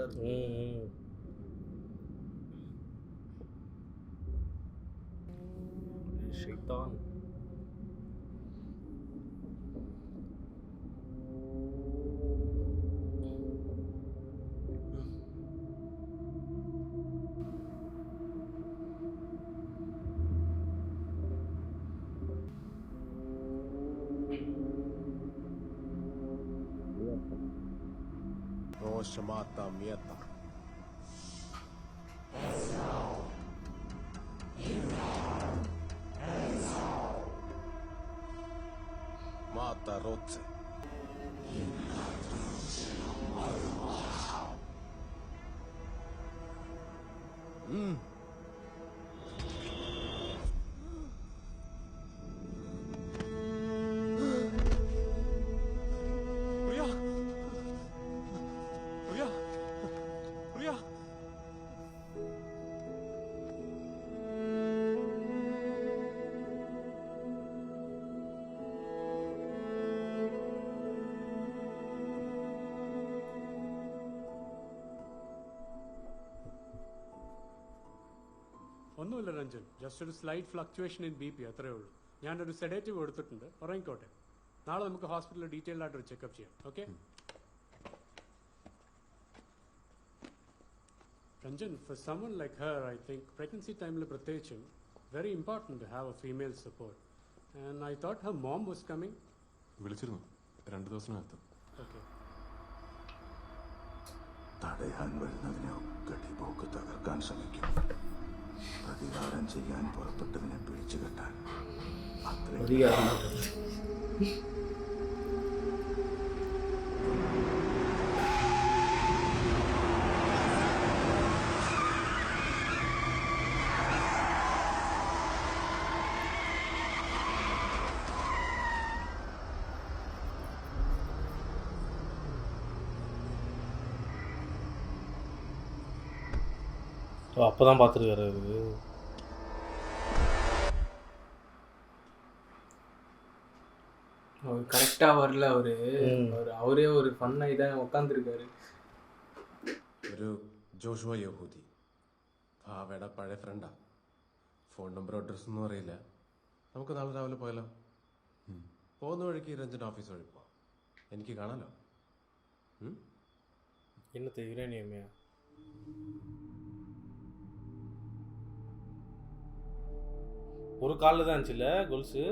Speaker 3: கரெக்டாக இருக்கும்.
Speaker 1: ஷைத்தான்.
Speaker 11: Roshmata Mieta. Mata Rotse.
Speaker 14: Priya! Priya! Priya!
Speaker 15: ഒന്നുമില്ല രഞ്ജൻ, ജസ്റ്റ് ഒരു slight fluctuation in B P അത്രേ ഉള്ളൂ. ഞാനൊരു സെഡേറ്റീവ് കൊടുത്തിട്ടുണ്ട്, ഉറങ്ങിക്കോട്ടെ. നാളെ നമുക്ക് ഹോസ്പിറ്റലിൽ ഡീറ്റെയിൽഡ് ആയിട്ടൊരു ചെക്കപ്പ് ചെയ്യാം. Okay Ranjan, for someone like her I think pregnancy ടൈമിൽ പ്രത്യേകിച്ചും very important to have a female support. And I thought her mom was coming.
Speaker 7: വിളിച്ചിരുന്നു, 2 ദിവസത്തിനകത്ത്.
Speaker 15: ഓക്കെ.
Speaker 10: തടയാൻ വരുന്നതിനൊക്കെ ഡിബോക്ക് തകർക്കാൻ ശ്രമിക്കും. പ്രതികാരം ചെയ്യാൻ പുറപ്പെട്ടതിനെ പിടിച്ചു കെട്ടാൻ
Speaker 1: அப்பதான் பார்த்துருக்காரு அவரு.
Speaker 2: அவர் கரெக்டாக வரல. அவரே ஒரு ஃபன்னாகி தான் உட்காந்துருக்காரு.
Speaker 11: ഒരു ജോഷുവ യഹൂദി, ഭാവയുടെ പഴയ ഫ്രണ്ടാ. ഫോൺ നമ്പറോ അഡ്രസ്സൊന്നും അറിയില്ല. നമുക്ക് നാളെ രാവിലെ പോയാലോ? പോകുന്ന വഴിക്ക് രഞ്ജൻ ഓഫീസ് വഴി പോവാം. എനിക്ക് കാണാലോ.
Speaker 1: என்னத்தை யுரேனியமையா? ஒரு காலில் தான் இருந்துச்சுல்ல கொலுசு.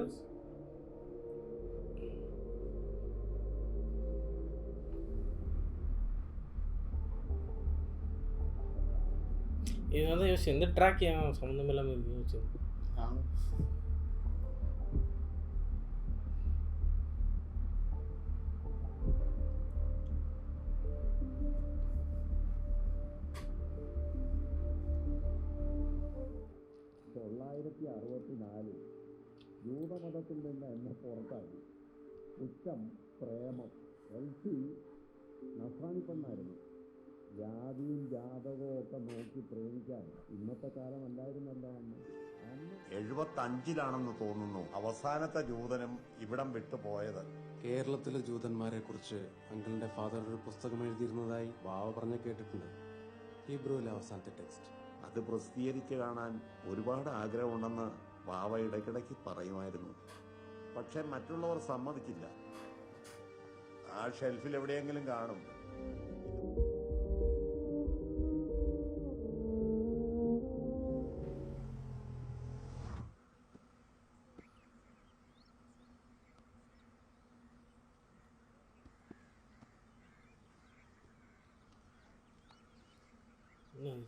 Speaker 1: இதனால தான் யோசிச்சு எந்த ட்ராக் ஏன் சம்மந்தம் இல்லாமல் இருக்கு யோசிச்சு.
Speaker 13: യൂതമതത്തിൽ നിന്ന് എന്നെ പുറത്താക്കി. ഉച്ചം പ്രേമം. എൽസി നസ്രാണി പെണ്ണായിരുന്നു. ജാതിയും ജാതകവും ഒക്കെ നോക്കി പ്രേമിക്കാൻ ഇന്നത്തെ കാലം അല്ലായിരുന്നല്ലോ അന്ന്.
Speaker 16: 75-ലാണെന്ന് തോന്നുന്നു അവസാനത്തെ ജൂതനും ഇവിടം വിട്ടു പോയത്.
Speaker 11: കേരളത്തിലെ ജൂതന്മാരെ കുറിച്ച് അങ്കിളിന്റെ ഫാദർ ഒരു പുസ്തകം എഴുതിയിരുന്നതായി വാവ പറഞ്ഞ കേട്ടിട്ടുണ്ട്. ഹീബ്രുവിലെ അവസാനത്തെ ടെക്സ്റ്റ്.
Speaker 16: അത് പ്രസിദ്ധീകരിച്ച് കാണാൻ ഒരുപാട് ആഗ്രഹമുണ്ടെന്ന് വാവ ഇടയ്ക്കിടയ്ക്ക് പറയുമായിരുന്നു. പക്ഷെ മറ്റുള്ളവർ സമ്മതിച്ചില്ല. ആ ഷെൽഫിൽ എവിടെയെങ്കിലും കാണും.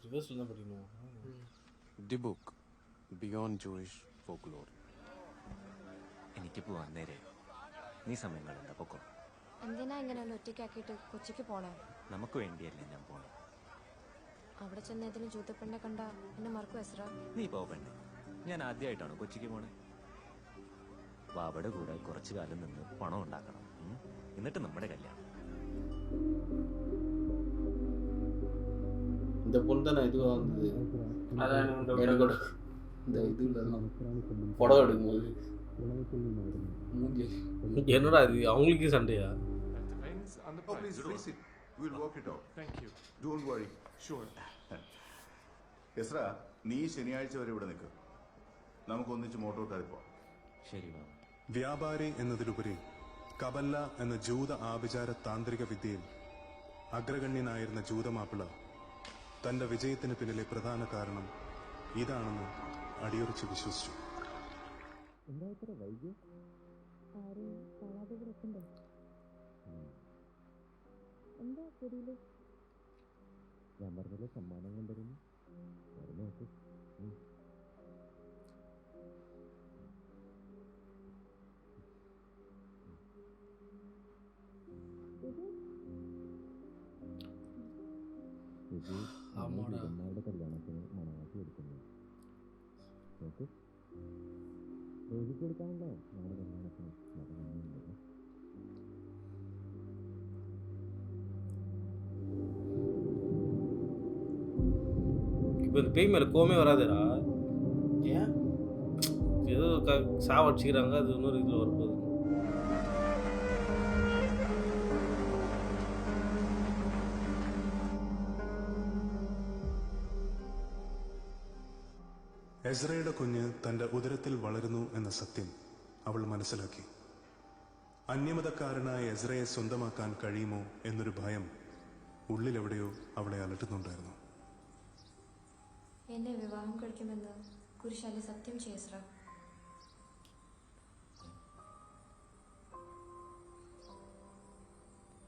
Speaker 1: ரிவர்ஸில் தான் படிக்கணும்.
Speaker 11: The book beyond Jewish folklore.
Speaker 17: എനിക്ക് പോവാൻ നേരെ നീ സമയം കളണ്ട, പൊക്കോ.
Speaker 18: എന്തിനാ ഇങ്ങനെ ഒറ്റയ്ക്കാക്കിയിട്ട് കൊച്ചിക്ക് പോണേ?
Speaker 17: നമുക്ക് വേണ്ടിയല്ലേ ഞാൻ പോണേ.
Speaker 18: അവിടെ ചെന്ന് ഏതെങ്കിലും ജൂതപ്പെണ്ണെ കണ്ട എന്നെ മറക്കും എസ്ര.
Speaker 17: നീ പോവണ്ടേ, ഞാൻ ആദ്യമായിട്ടാണ് കൊച്ചിക്ക് പോണേ. വാവയുടെ കൂടെ കുറച്ചു കാലം നിന്ന് പണം ഉണ്ടാക്കണം, എന്നിട്ട് നമ്മുടെ കല്യാണം.
Speaker 3: இந்த பொண்ணு தானே இதுவாக வந்தது. இந்த இது புடவை எடுக்கும்போது
Speaker 1: என்னடா இது அவங்களுக்கு சண்டையா?
Speaker 10: We'll work it out.
Speaker 15: Thank you.
Speaker 10: Don't worry.
Speaker 15: Sure.
Speaker 10: Ezra, നീ ശനിയാഴ്ച വരെ ഇവിടെ നിൽക്കും. നമുക്കൊന്നിച്ച് മോട്ടോർ കാറിൽ പോവാം.
Speaker 17: ശരി ബാബ.
Speaker 19: വ്യാപാരി എന്നതിലുപരി കബല്ല എന്ന ജൂത ആഭിചാര താന്ത്രിക വിദ്യയിൽ അഗ്രഗണ്യനായിരുന്ന ജൂതമാപ്പിള തന്റെ വിജയത്തിന് പിന്നിലെ പ്രധാന കാരണം ഇതാണെന്ന് അടിയുറച്ച് വിശ്വസിച്ചു.
Speaker 13: എന്താ ഇത്ര വൈകി? എന്താ പൊടിയില്? ഞാൻ പറഞ്ഞില്ല സമ്മാനം കൊണ്ടുവരുന്നു. നോക്ക്. ഇവന്മാരുടെ കല്യാണത്തിന് മണവാട്ടി എടുക്കുന്നു. നോക്ക്, റോഹിക്ക് കൊടുക്കാനുണ്ടോ നമ്മുടെ കല്യാണത്തിന്?
Speaker 1: இப்போ இந்த பேய் மேலே கோமே வராதுடா.
Speaker 2: ஏன்?
Speaker 1: ஏதோ சாவடிச்சுக்கிறாங்க, அது இன்னொரு இதில் வரப்போகுது.
Speaker 19: എസ്രയുടെ കുഞ്ഞ് തന്റെ ഉദരത്തിൽ വളരുന്നു എന്ന സത്യം അവൾ മനസ്സിലാക്കി. അന്യമതക്കാരനായ എസ്രയെ സ്വന്തമാക്കാൻ കഴിയുമോ എന്നൊരു ഭയം ഉള്ളിലെവിടെയോ അവളെ അലട്ടുന്നുണ്ടായിരുന്നു.
Speaker 18: എന്നെ വിവാഹം കഴിക്കുമെന്ന് കുരിശാലി സത്യം ചെയ്യസ്ര.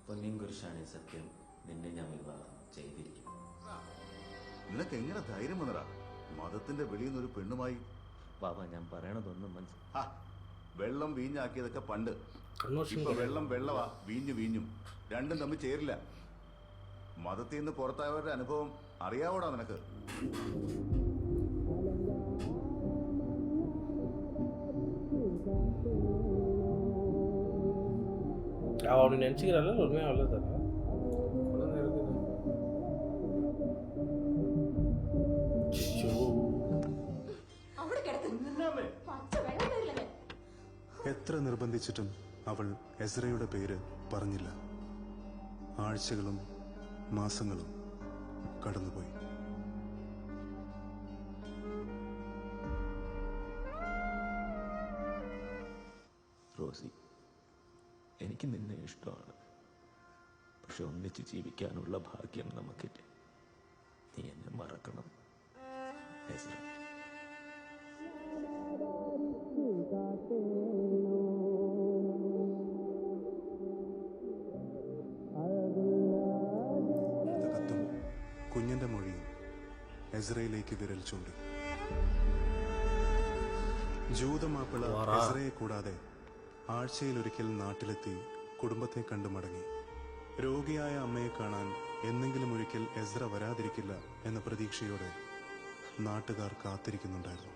Speaker 17: പൊന്നിൻ കുരിശാണ് സത്യം, നിന്നെ ഞാൻ വിവാഹം ചെയ്തിരിക്കും.
Speaker 10: നിനക്ക് എങ്ങനെ ധൈര്യം വന്നടാ മതത്തിന്റെ വെളിയിൽ നിന്നൊരു പെണ്ണുമായി?
Speaker 17: ബാബ, ഞാൻ പറയണതൊന്നും
Speaker 10: വെള്ളം വീഞ്ഞാക്കിയതൊക്കെ പണ്ട്. ഇപ്പൊ വെള്ളം വെള്ളവാ, വീഞ്ഞു വീഞ്ഞും. രണ്ടും തമ്മിൽ ചേരില്ല. മതത്തിൽ നിന്ന് പുറത്തായവരുടെ അനുഭവം അറിയാവോടാ നിനക്ക്?
Speaker 1: அவனை நினச்சிக்கிறாள் உண்மையாக அவ்வளோ தானே
Speaker 19: എത്ര നിർബന്ധിച്ചിട്ടും അവൾ എസ്രയുടെ പേര് പറഞ്ഞില്ല. ആഴ്ചകളും മാസങ്ങളും കടന്നുപോയി.
Speaker 17: റോസി, എനിക്ക് നിന്നെ ഇഷ്ടമാണ്. പക്ഷെ ഒന്നിച്ച് ജീവിക്കാനുള്ള ഭാഗ്യം നമുക്കില്ല. നീ എന്നെ മറക്കണം എസ്ര.
Speaker 19: കത്തും കുഞ്ഞിന്റെ മൊഴിയും എസ്രയിലേക്ക് വിരൽ ചൂണ്ടി. ജൂതമാപ്പിള എസ്രയെ കൂടാതെ ആഴ്ചയിലൊരിക്കൽ നാട്ടിലെത്തി കുടുംബത്തെ കണ്ടു മടങ്ങി. രോഗിയായ അമ്മയെ കാണാൻ എന്നെങ്കിലും ഒരിക്കൽ എസ്ര വരാതിരിക്കില്ല എന്ന പ്രതീക്ഷയോടെ നാട്ടുകാർ കാത്തിരിക്കുന്നുണ്ടായിരുന്നു.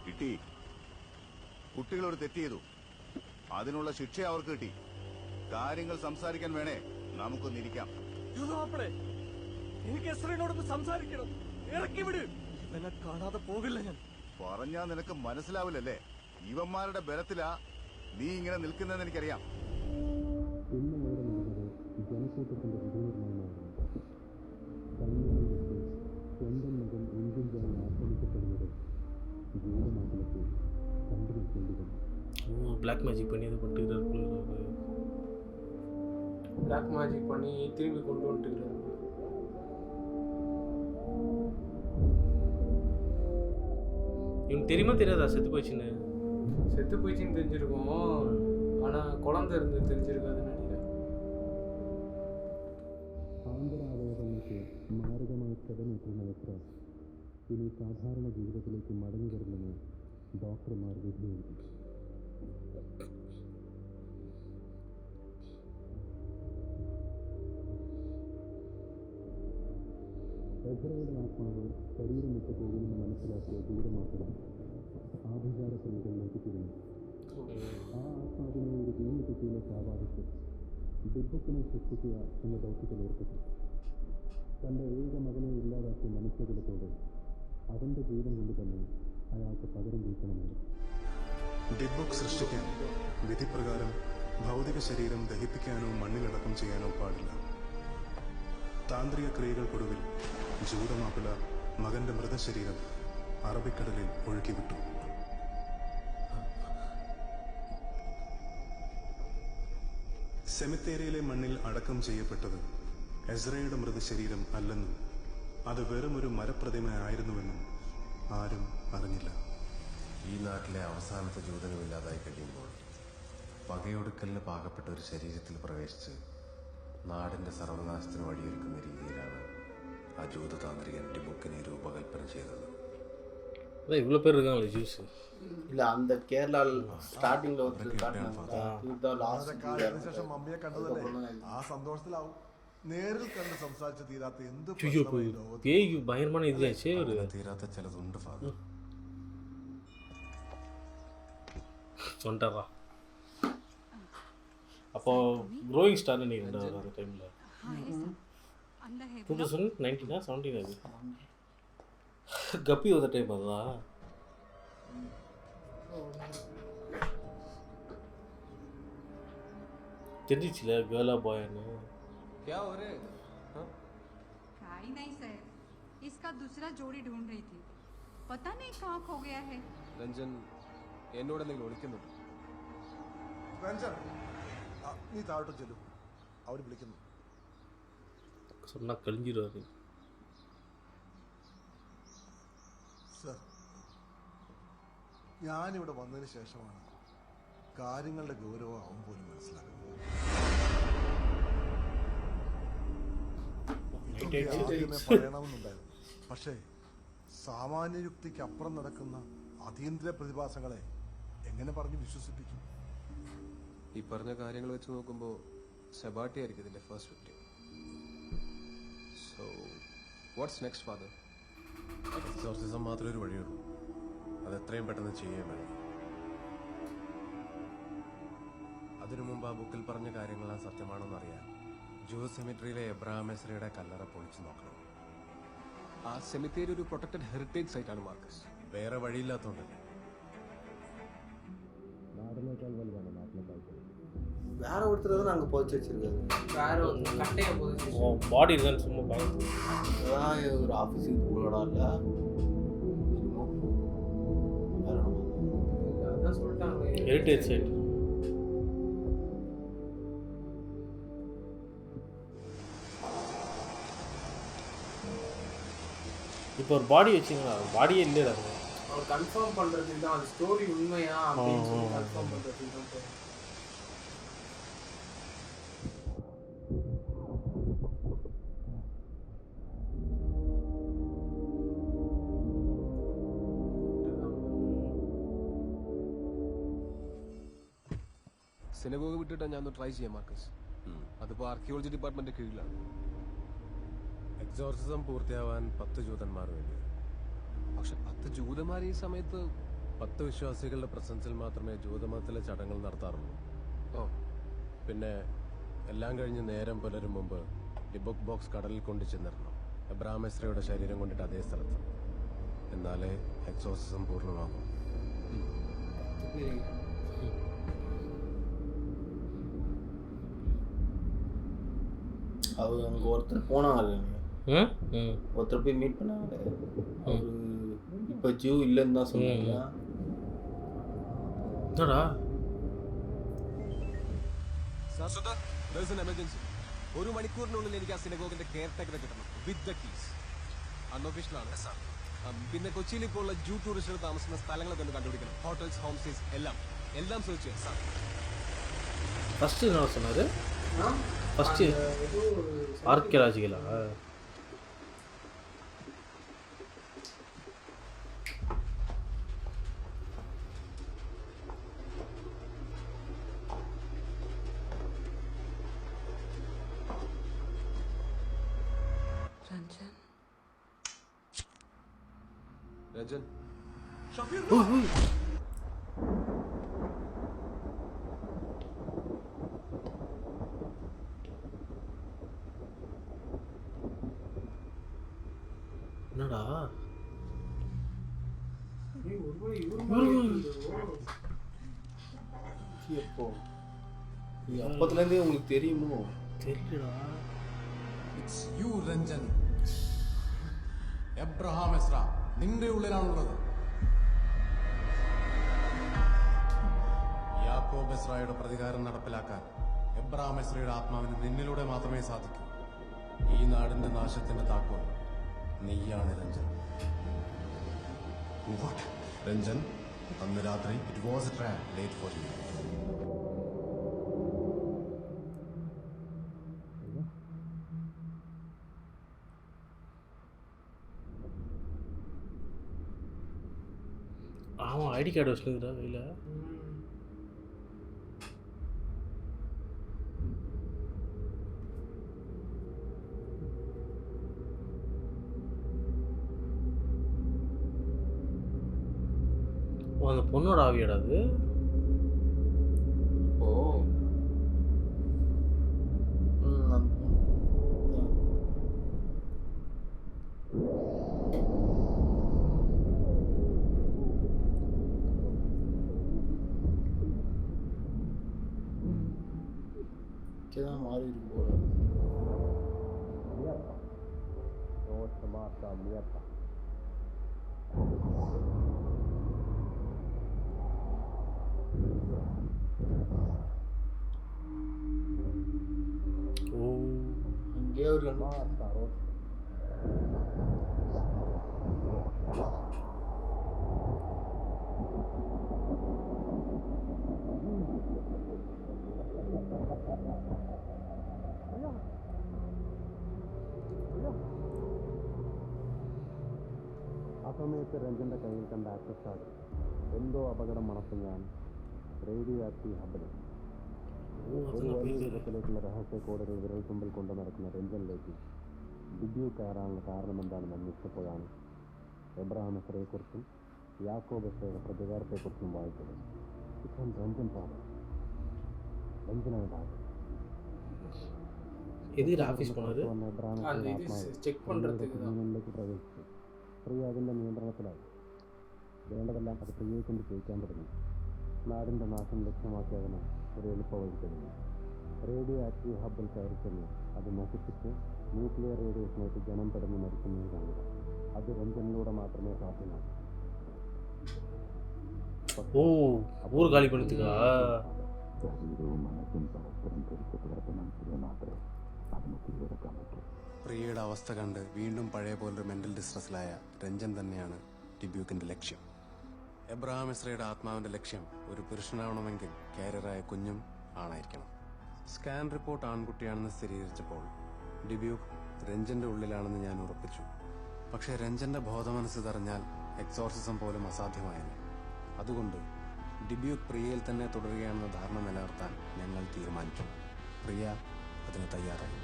Speaker 10: കിട്ടി. കുട്ടികളോട് തെറ്റ് ചെയ്തു, അതിനുള്ള ശിക്ഷ അവർക്ക് കിട്ടി. കാര്യങ്ങൾ സംസാരിക്കാൻ വേണേ നമുക്കൊന്നിരിക്കാം.
Speaker 14: എനിക്ക് എസ്രയോടൊന്ന് സംസാരിക്കണം. ഇറക്കി വിട്. ഇവനെ കാണാതെ പോകില്ല ഞാൻ.
Speaker 10: പറഞ്ഞാ നിനക്ക് മനസ്സിലാവില്ലല്ലേ? ഇവന്മാരുടെ ബലത്തിലാ നീ ഇങ്ങനെ നിൽക്കുന്നതെന്ന് എനിക്കറിയാം.
Speaker 13: ഇന്ന് ഇവിടെ നടന്നത് ജനക്കൂട്ടത്തിന്റെ വിധിനിർണ്ണയമായിരുന്നു. സ്വന്തം മകൻ ഇന്ത്യൻ ജനം ആക്രമിക്കപ്പെടുന്നത് ജൂതമാപ്പിളക്ക് കണ്ടു നിൽക്കേണ്ടി വന്നു.
Speaker 1: பிளாக் மேஜிக் பண்ணி இது பண்ணிட்டு
Speaker 2: பிளாக் மேஜிக் பண்ணி திரும்பி கொண்டு வந்துட்டுக்கிறாரு.
Speaker 1: இவனுக்கு தெரியுமா தெரியாதா செத்து போயிடுச்சுன்னு?
Speaker 2: செத்து போயிடுச்சுன்னு தெரிஞ்சிருக்கும், ஆனால் குழந்தை இருந்து தெரிஞ்சிருக்காதுன்னு நினைக்கிறேன்.
Speaker 13: ആന്തരാവയവങ്ങൾക്ക് മാരകമായി ക്ഷതമേറ്റുന്ന എത്ര ഇനി സാധാരണ ജീവിതത്തിലേക്ക് മടങ്ങി വരില്ലെന്ന് ഡോക്ടർമാർ വിധിയെഴുതി. എസ്രയുടെ ആത്മാവ് ശരീരം വിട്ടു പോകുമെന്ന് മനസ്സിലാക്കിയ ജൂതമാപ്പിള ആഭിചാര ക്രിയകളിലേക്ക് തിരിഞ്ഞു. ആ ആത്മാവിനെ ഒരു വീണ്ടുകുട്ടിയിലേക്ക് ആവാഹിച്ച് ഡിബുക്കിനെ സൃഷ്ടിക്കുക എന്ന ദൗത്യത്തിൽ ഏർപ്പെട്ടു. തൻ്റെ ഏക മകനെ ഇല്ലാതാക്കിയ മനുഷ്യകുലത്തോട് അവൻ്റെ ജീവൻ കൊണ്ട് തന്നെ അയാൾക്ക് പകരം വീട്ടണമെന്ന്.
Speaker 19: ഡിബുക്ക് സൃഷ്ടിക്കാൻ വിധിപ്രകാരം ഭൗതിക ശരീരം ദഹിപ്പിക്കാനോ മണ്ണിലടക്കം ചെയ്യാനോ പാടില്ല. താന്ത്രിക ക്രിയകൾക്കൊടുവിൽ ജൂതമാപ്പിള മകന്റെ മൃതശരീരം അറബിക്കടലിൽ ഒഴുക്കിവിട്ടു. സെമിത്തേരിയിലെ മണ്ണിൽ അടക്കം ചെയ്യപ്പെട്ടത് എസ്രയുടെ മൃതശരീരം അല്ലെന്നും അത് വെറുമൊരു മരപ്രതിമയായിരുന്നുവെന്നും ആരും അറിഞ്ഞില്ല.
Speaker 11: ഈ നാട്ടിലെ അവസാനത്തെ ജൂതനും ഇല്ലാതായി കഴിയുമ്പോൾ പകയൊടുക്കലിന് പാകപ്പെട്ട ഒരു ശരീരത്തിൽ പ്രവേശിച്ച് നാടിന്റെ സർവനാശത്തിന് വഴിയൊരുക്കുന്ന രീതിയിലാണ് ആ ജൂതതാന്ത്രികൻ ടിബുക്കിനെ രൂപകൽപ്പന ചെയ്തത്.
Speaker 1: இவ்வளோ பேர் இருக்காங்களே ஜூஸ்
Speaker 3: இல்ல அந்த கேரளா ஸ்டார்டிங்ல வந்து காட்டினாங்க. இதுதான் லாஸ்ட்
Speaker 5: കാലത്തിന് ശേഷം മമ്മിയെ കണ്ടതല്ലേ, ആ സന്തോഷത്തിലാവും. നേരിൽ കണ്ട് സംസാരിച്ച് തീരാത്ത എന്ത്
Speaker 1: ஐயோ பேய்க்கு பயங்கரமான இதுயாச்சே ஒரு
Speaker 11: തീരാത്ത ചിലതുണ്ട് ഫാദർ.
Speaker 1: வந்துட்டாரா அப்போ க்ரோயிங் ஸ்டார் நினைக்கிறேன் அந்த டைமில் 2019 17 அது கப்பி வந்த டைம் அதுதான். தெரிஞ்சிச்சுல கேர்ளா பாய்னு
Speaker 11: क्या हो रहे
Speaker 20: ही नहीं सर, इसका दूसरा जोड़ी ढूंढ रही थी, पता नहीं कहाँ खो गया है.
Speaker 11: രഞ്ജൻ എന്നോട് എന്തെങ്കിലും ഒളിക്കുന്നുണ്ട്?
Speaker 5: രഞ്ജൻ, നീ താഴോട്ട് ചെല്ലു, അവർ വിളിക്കുന്നു.
Speaker 1: சொன்னா கழிஞ்சிடுவாரு.
Speaker 5: സർ, ഞാനിവിടെ വന്നതിന് ശേഷമാണ് കാര്യങ്ങളുടെ ഗൗരവം അവൻ പോലും മനസ്സിലാക്കുന്നത്. പറയണമെന്നുണ്ടായിരുന്നു, പക്ഷേ സാമാന്യയുക്തിക്ക് അപ്പുറം നടക്കുന്ന അതീന്ദ്രിയ പ്രതിഭാസങ്ങളെ എങ്ങനെ പറഞ്ഞ് വിശ്വസിപ്പിക്കും?
Speaker 11: ഈ പറഞ്ഞ കാര്യങ്ങൾ വെച്ച് നോക്കുമ്പോൾ സെബാട്ടി ആയിരിക്കും ഇതിന്റെ first victim. So what's next father? Exorcism മാത്രമേ ഒരു വഴിയുള്ളൂ. അത് എത്രയും പെട്ടെന്ന് ചെയ്യാൻ വേണം. അതിനു മുമ്പ് ആ ബുക്കിൽ പറഞ്ഞ കാര്യങ്ങളെല്ലാം സത്യമാണെന്ന് അറിയാൻ ജൂസ് സെമിറ്ററിയിലെ എബ്രഹാം എസ്രയുടെ കല്ലറ പൊളിച്ചു നോക്കണം. ആ സെമിത്തേരി ഒരു പ്രൊട്ടക്റ്റഡ് ഹെറിറ്റേജ് സൈറ്റാണ് മാർക്കസ്. വേറെ വഴിയില്ലാത്തതുകൊണ്ടല്ലേ. നാടിനേക്കാൾ വലുതാണ് നാട്ടിലെ കാഴ്ച.
Speaker 3: வேற ஒருத்தர் தான் அங்கே புதைச்சி வச்சிருக்காரு.
Speaker 2: வேற ஒரு கட்டையை புதைச்சி
Speaker 1: பாடி இருக்கான்னு சும்மா பார்த்து
Speaker 3: அதான் ஒரு ஆஃபீஸுக்கு போகலாம் இல்லை,
Speaker 2: அதான் சொல்லிட்டாங்க
Speaker 1: ஹெரிட்டேஜ் சைட். இப்போ ஒரு பாடி வச்சிங்களா? பாடியே இல்லையா?
Speaker 2: அவர் கன்ஃபார்ம் பண்ணுறதுக்கு தான், அது ஸ்டோரி உண்மையா அப்படின்னு சொல்லி கன்ஃபார்ம் பண்ணுறதுக்கு தான் போகிறோம்.
Speaker 11: സിനഗോഗ് വിട്ടിട്ട് ഞാൻ ഒന്ന് ട്രൈ ചെയ്യാം മാർക്കസ്. അതിപ്പോൾ ആർക്കിയോളജി ഡിപ്പാർട്ട്മെന്റ് കീഴിലാണ്. എക്സോർസിസം പൂർത്തിയാവാൻ 10 ജൂതന്മാർ വേണ്ടി. പക്ഷെ 10 ജൂതന്മാർ ഈ സമയത്ത് 10 വിശ്വാസികളുടെ പ്രസൻസിൽ മാത്രമേ ജൂതമതത്തിലെ ചടങ്ങുകൾ നടത്താറുള്ളൂ. ഓ, പിന്നെ എല്ലാം കഴിഞ്ഞ് നേരം പുലരും മുമ്പ് ടിബുക്ക് ബോക്സ് കടലിൽ കൊണ്ടു ചെന്നിരണം. എബ്രഹാം എസ്രയുടെ ശരീരം കൊണ്ടിട്ട് അതേ സ്ഥലത്ത്. എന്നാലേ എക്സോർസിസം പൂർണ്ണമാകും.
Speaker 3: அவர் அங்கே ஒருத்தர் போனாங்க, ஒருத்தர் போய் மீட் பண்ணாங்க. அவர் இப்போ ஜூ இல்லைன்னு தான் சொன்னாங்க.
Speaker 11: ഒരു മണിക്കൂറിനുള്ളിൽ എനിക്ക് ആ സിനഗോഗിന്റെ കെയർ ടേക്കറെ കിട്ടണം വിത്ത് ദ കീസ്. അൺഒഫീഷ്യലാണ്. പിന്നെ കൊച്ചിയിൽ ഇപ്പോൾ ഉള്ള ജൂ ടൂറിസ്റ്റുകൾ താമസിക്കുന്ന സ്ഥലങ്ങളൊക്കെ ഒന്ന് കണ്ടുപിടിക്കണം. ഹോട്ടൽസ്, ഹോം സ്റ്റേസ് എല്ലാം സെർച്ച് ചെയ്യാം സാർ.
Speaker 1: ஃபஸ்ட்டு என்ன சொன்னார்? ஃபஸ்ட்டு ஆர்கியலாஜிக்கலா?
Speaker 11: രഞ്ജൻ,
Speaker 1: என்னடா
Speaker 3: எப்போ அப்பத்துலேருந்தே உங்களுக்கு தெரியுமோ?
Speaker 1: தெரியலடா.
Speaker 11: It's you Ranjan. Abraham Ezra നിന്റെ ഉള്ളിലാണുള്ളത്. യാക്കോബ് എസ്രയുടെ പ്രതികാരം നടപ്പിലാക്കാൻ എബ്രഹാം എസ്രയുടെ ആത്മാവിന് നിന്നിലൂടെ മാത്രമേ സാധിക്കൂ. ഈ നാടിന്റെ നാശത്തിന്റെ താക്കോൽ നീയാണ് രഞ്ജൻ. രഞ്ജൻ, അന്ന് രാത്രി it was A trap late for you.
Speaker 1: அவன் ஐடி கார்டு வச்சுருக்குறா கையில். அந்த பொண்ணோட ஆவியாடா அது?
Speaker 3: ஓ தான் மாறி இருக்கு போல. ஓ அங்கே ஒரு
Speaker 13: ആ സമയത്ത് രഞ്ജന്റെ കയ്യിൽ കണ്ട ആക്സസ് കാർഡ് എന്തോ അപകടം മണത്ത് ഞാൻ റേഡിയോ ആക്റ്റീവ് ഹബിൽ ഒരു വലിയ വിധത്തിലേക്കുള്ള രഹസ്യ കോഡുകൾ വിരൽ തുമ്പിൽ കൊണ്ട് നടക്കുന്ന രഞ്ജനിലേക്ക് ഡിബ്യൂ കയറാനുള്ള കാരണം എന്താണെന്ന് അന്വേഷിച്ചപ്പോഴാണ് എബ്രഹാം എസ്രയെക്കുറിച്ചും യാക്കോബ് എസ്രയുടെ പ്രതികാരത്തെക്കുറിച്ചും വായിച്ചത്. ഇപ്പം രഞ്ജൻ പാത രഞ്ജനാണ് ഭാഗം. കുഞ്ഞുങ്ങളിലേക്ക് പ്രവേശിച്ചു. പ്രിയ അതിൻ്റെ നിയന്ത്രണത്തിലായി. വേണ്ടതെല്ലാം അത് പ്രിയയെ കൊണ്ട് ചെയ്യിക്കാൻ തുടങ്ങി. നാടിൻ്റെ നാശം ലക്ഷ്യമാക്കിയതിന് ഒരു എളുപ്പ വഴി കഴിഞ്ഞു. റേഡിയോ ആക്റ്റീവ് ഹബിൽ കയറി ചെന്ന് അത് നശിപ്പിച്ച് ന്യൂക്ലിയർ റേഡിയേഷനായിട്ട് ജനം പെടുന്നു മരിക്കുന്നത് കാണുക. അത് രഞ്ജനിലൂടെ മാത്രമേ സാധ്യമാകൂ. പ്രിയയുടെ അവസ്ഥ കണ്ട് വീണ്ടും പഴയ പോലൊരു മെന്റൽ ഡിസ്ട്രസ്സിലായ രഞ്ജൻ തന്നെയാണ് ഡിബ്യൂക്കിന്റെ ലക്ഷ്യം. എബ്രഹാം എസ്രയുടെ ആത്മാവിന്റെ ലക്ഷ്യം ഒരു പുരുഷനാവണമെങ്കിൽ കാരിയറായ കുഞ്ഞും ആണായിരിക്കണം. സ്കാൻ റിപ്പോർട്ട് ആൺകുട്ടിയാണെന്ന് സ്ഥിരീകരിച്ചപ്പോൾ ഡിബ്യൂക്ക് രഞ്ജന്റെ ഉള്ളിലാണെന്ന് ഞാൻ ഉറപ്പിച്ചു. പക്ഷേ രഞ്ജന്റെ ബോധമനസ്സ് തെറിഞ്ഞാൽ എക്സോർസിസം പോലും അസാധ്യമായിരുന്നു. അതുകൊണ്ട് ഡിബ്യൂക്ക് പ്രിയയിൽ തന്നെ തുടരുകയാണെന്ന ധാരണ നിലനിർത്താൻ ഞങ്ങൾ തീരുമാനിച്ചു. പ്രിയ അതിന് തയ്യാറായി.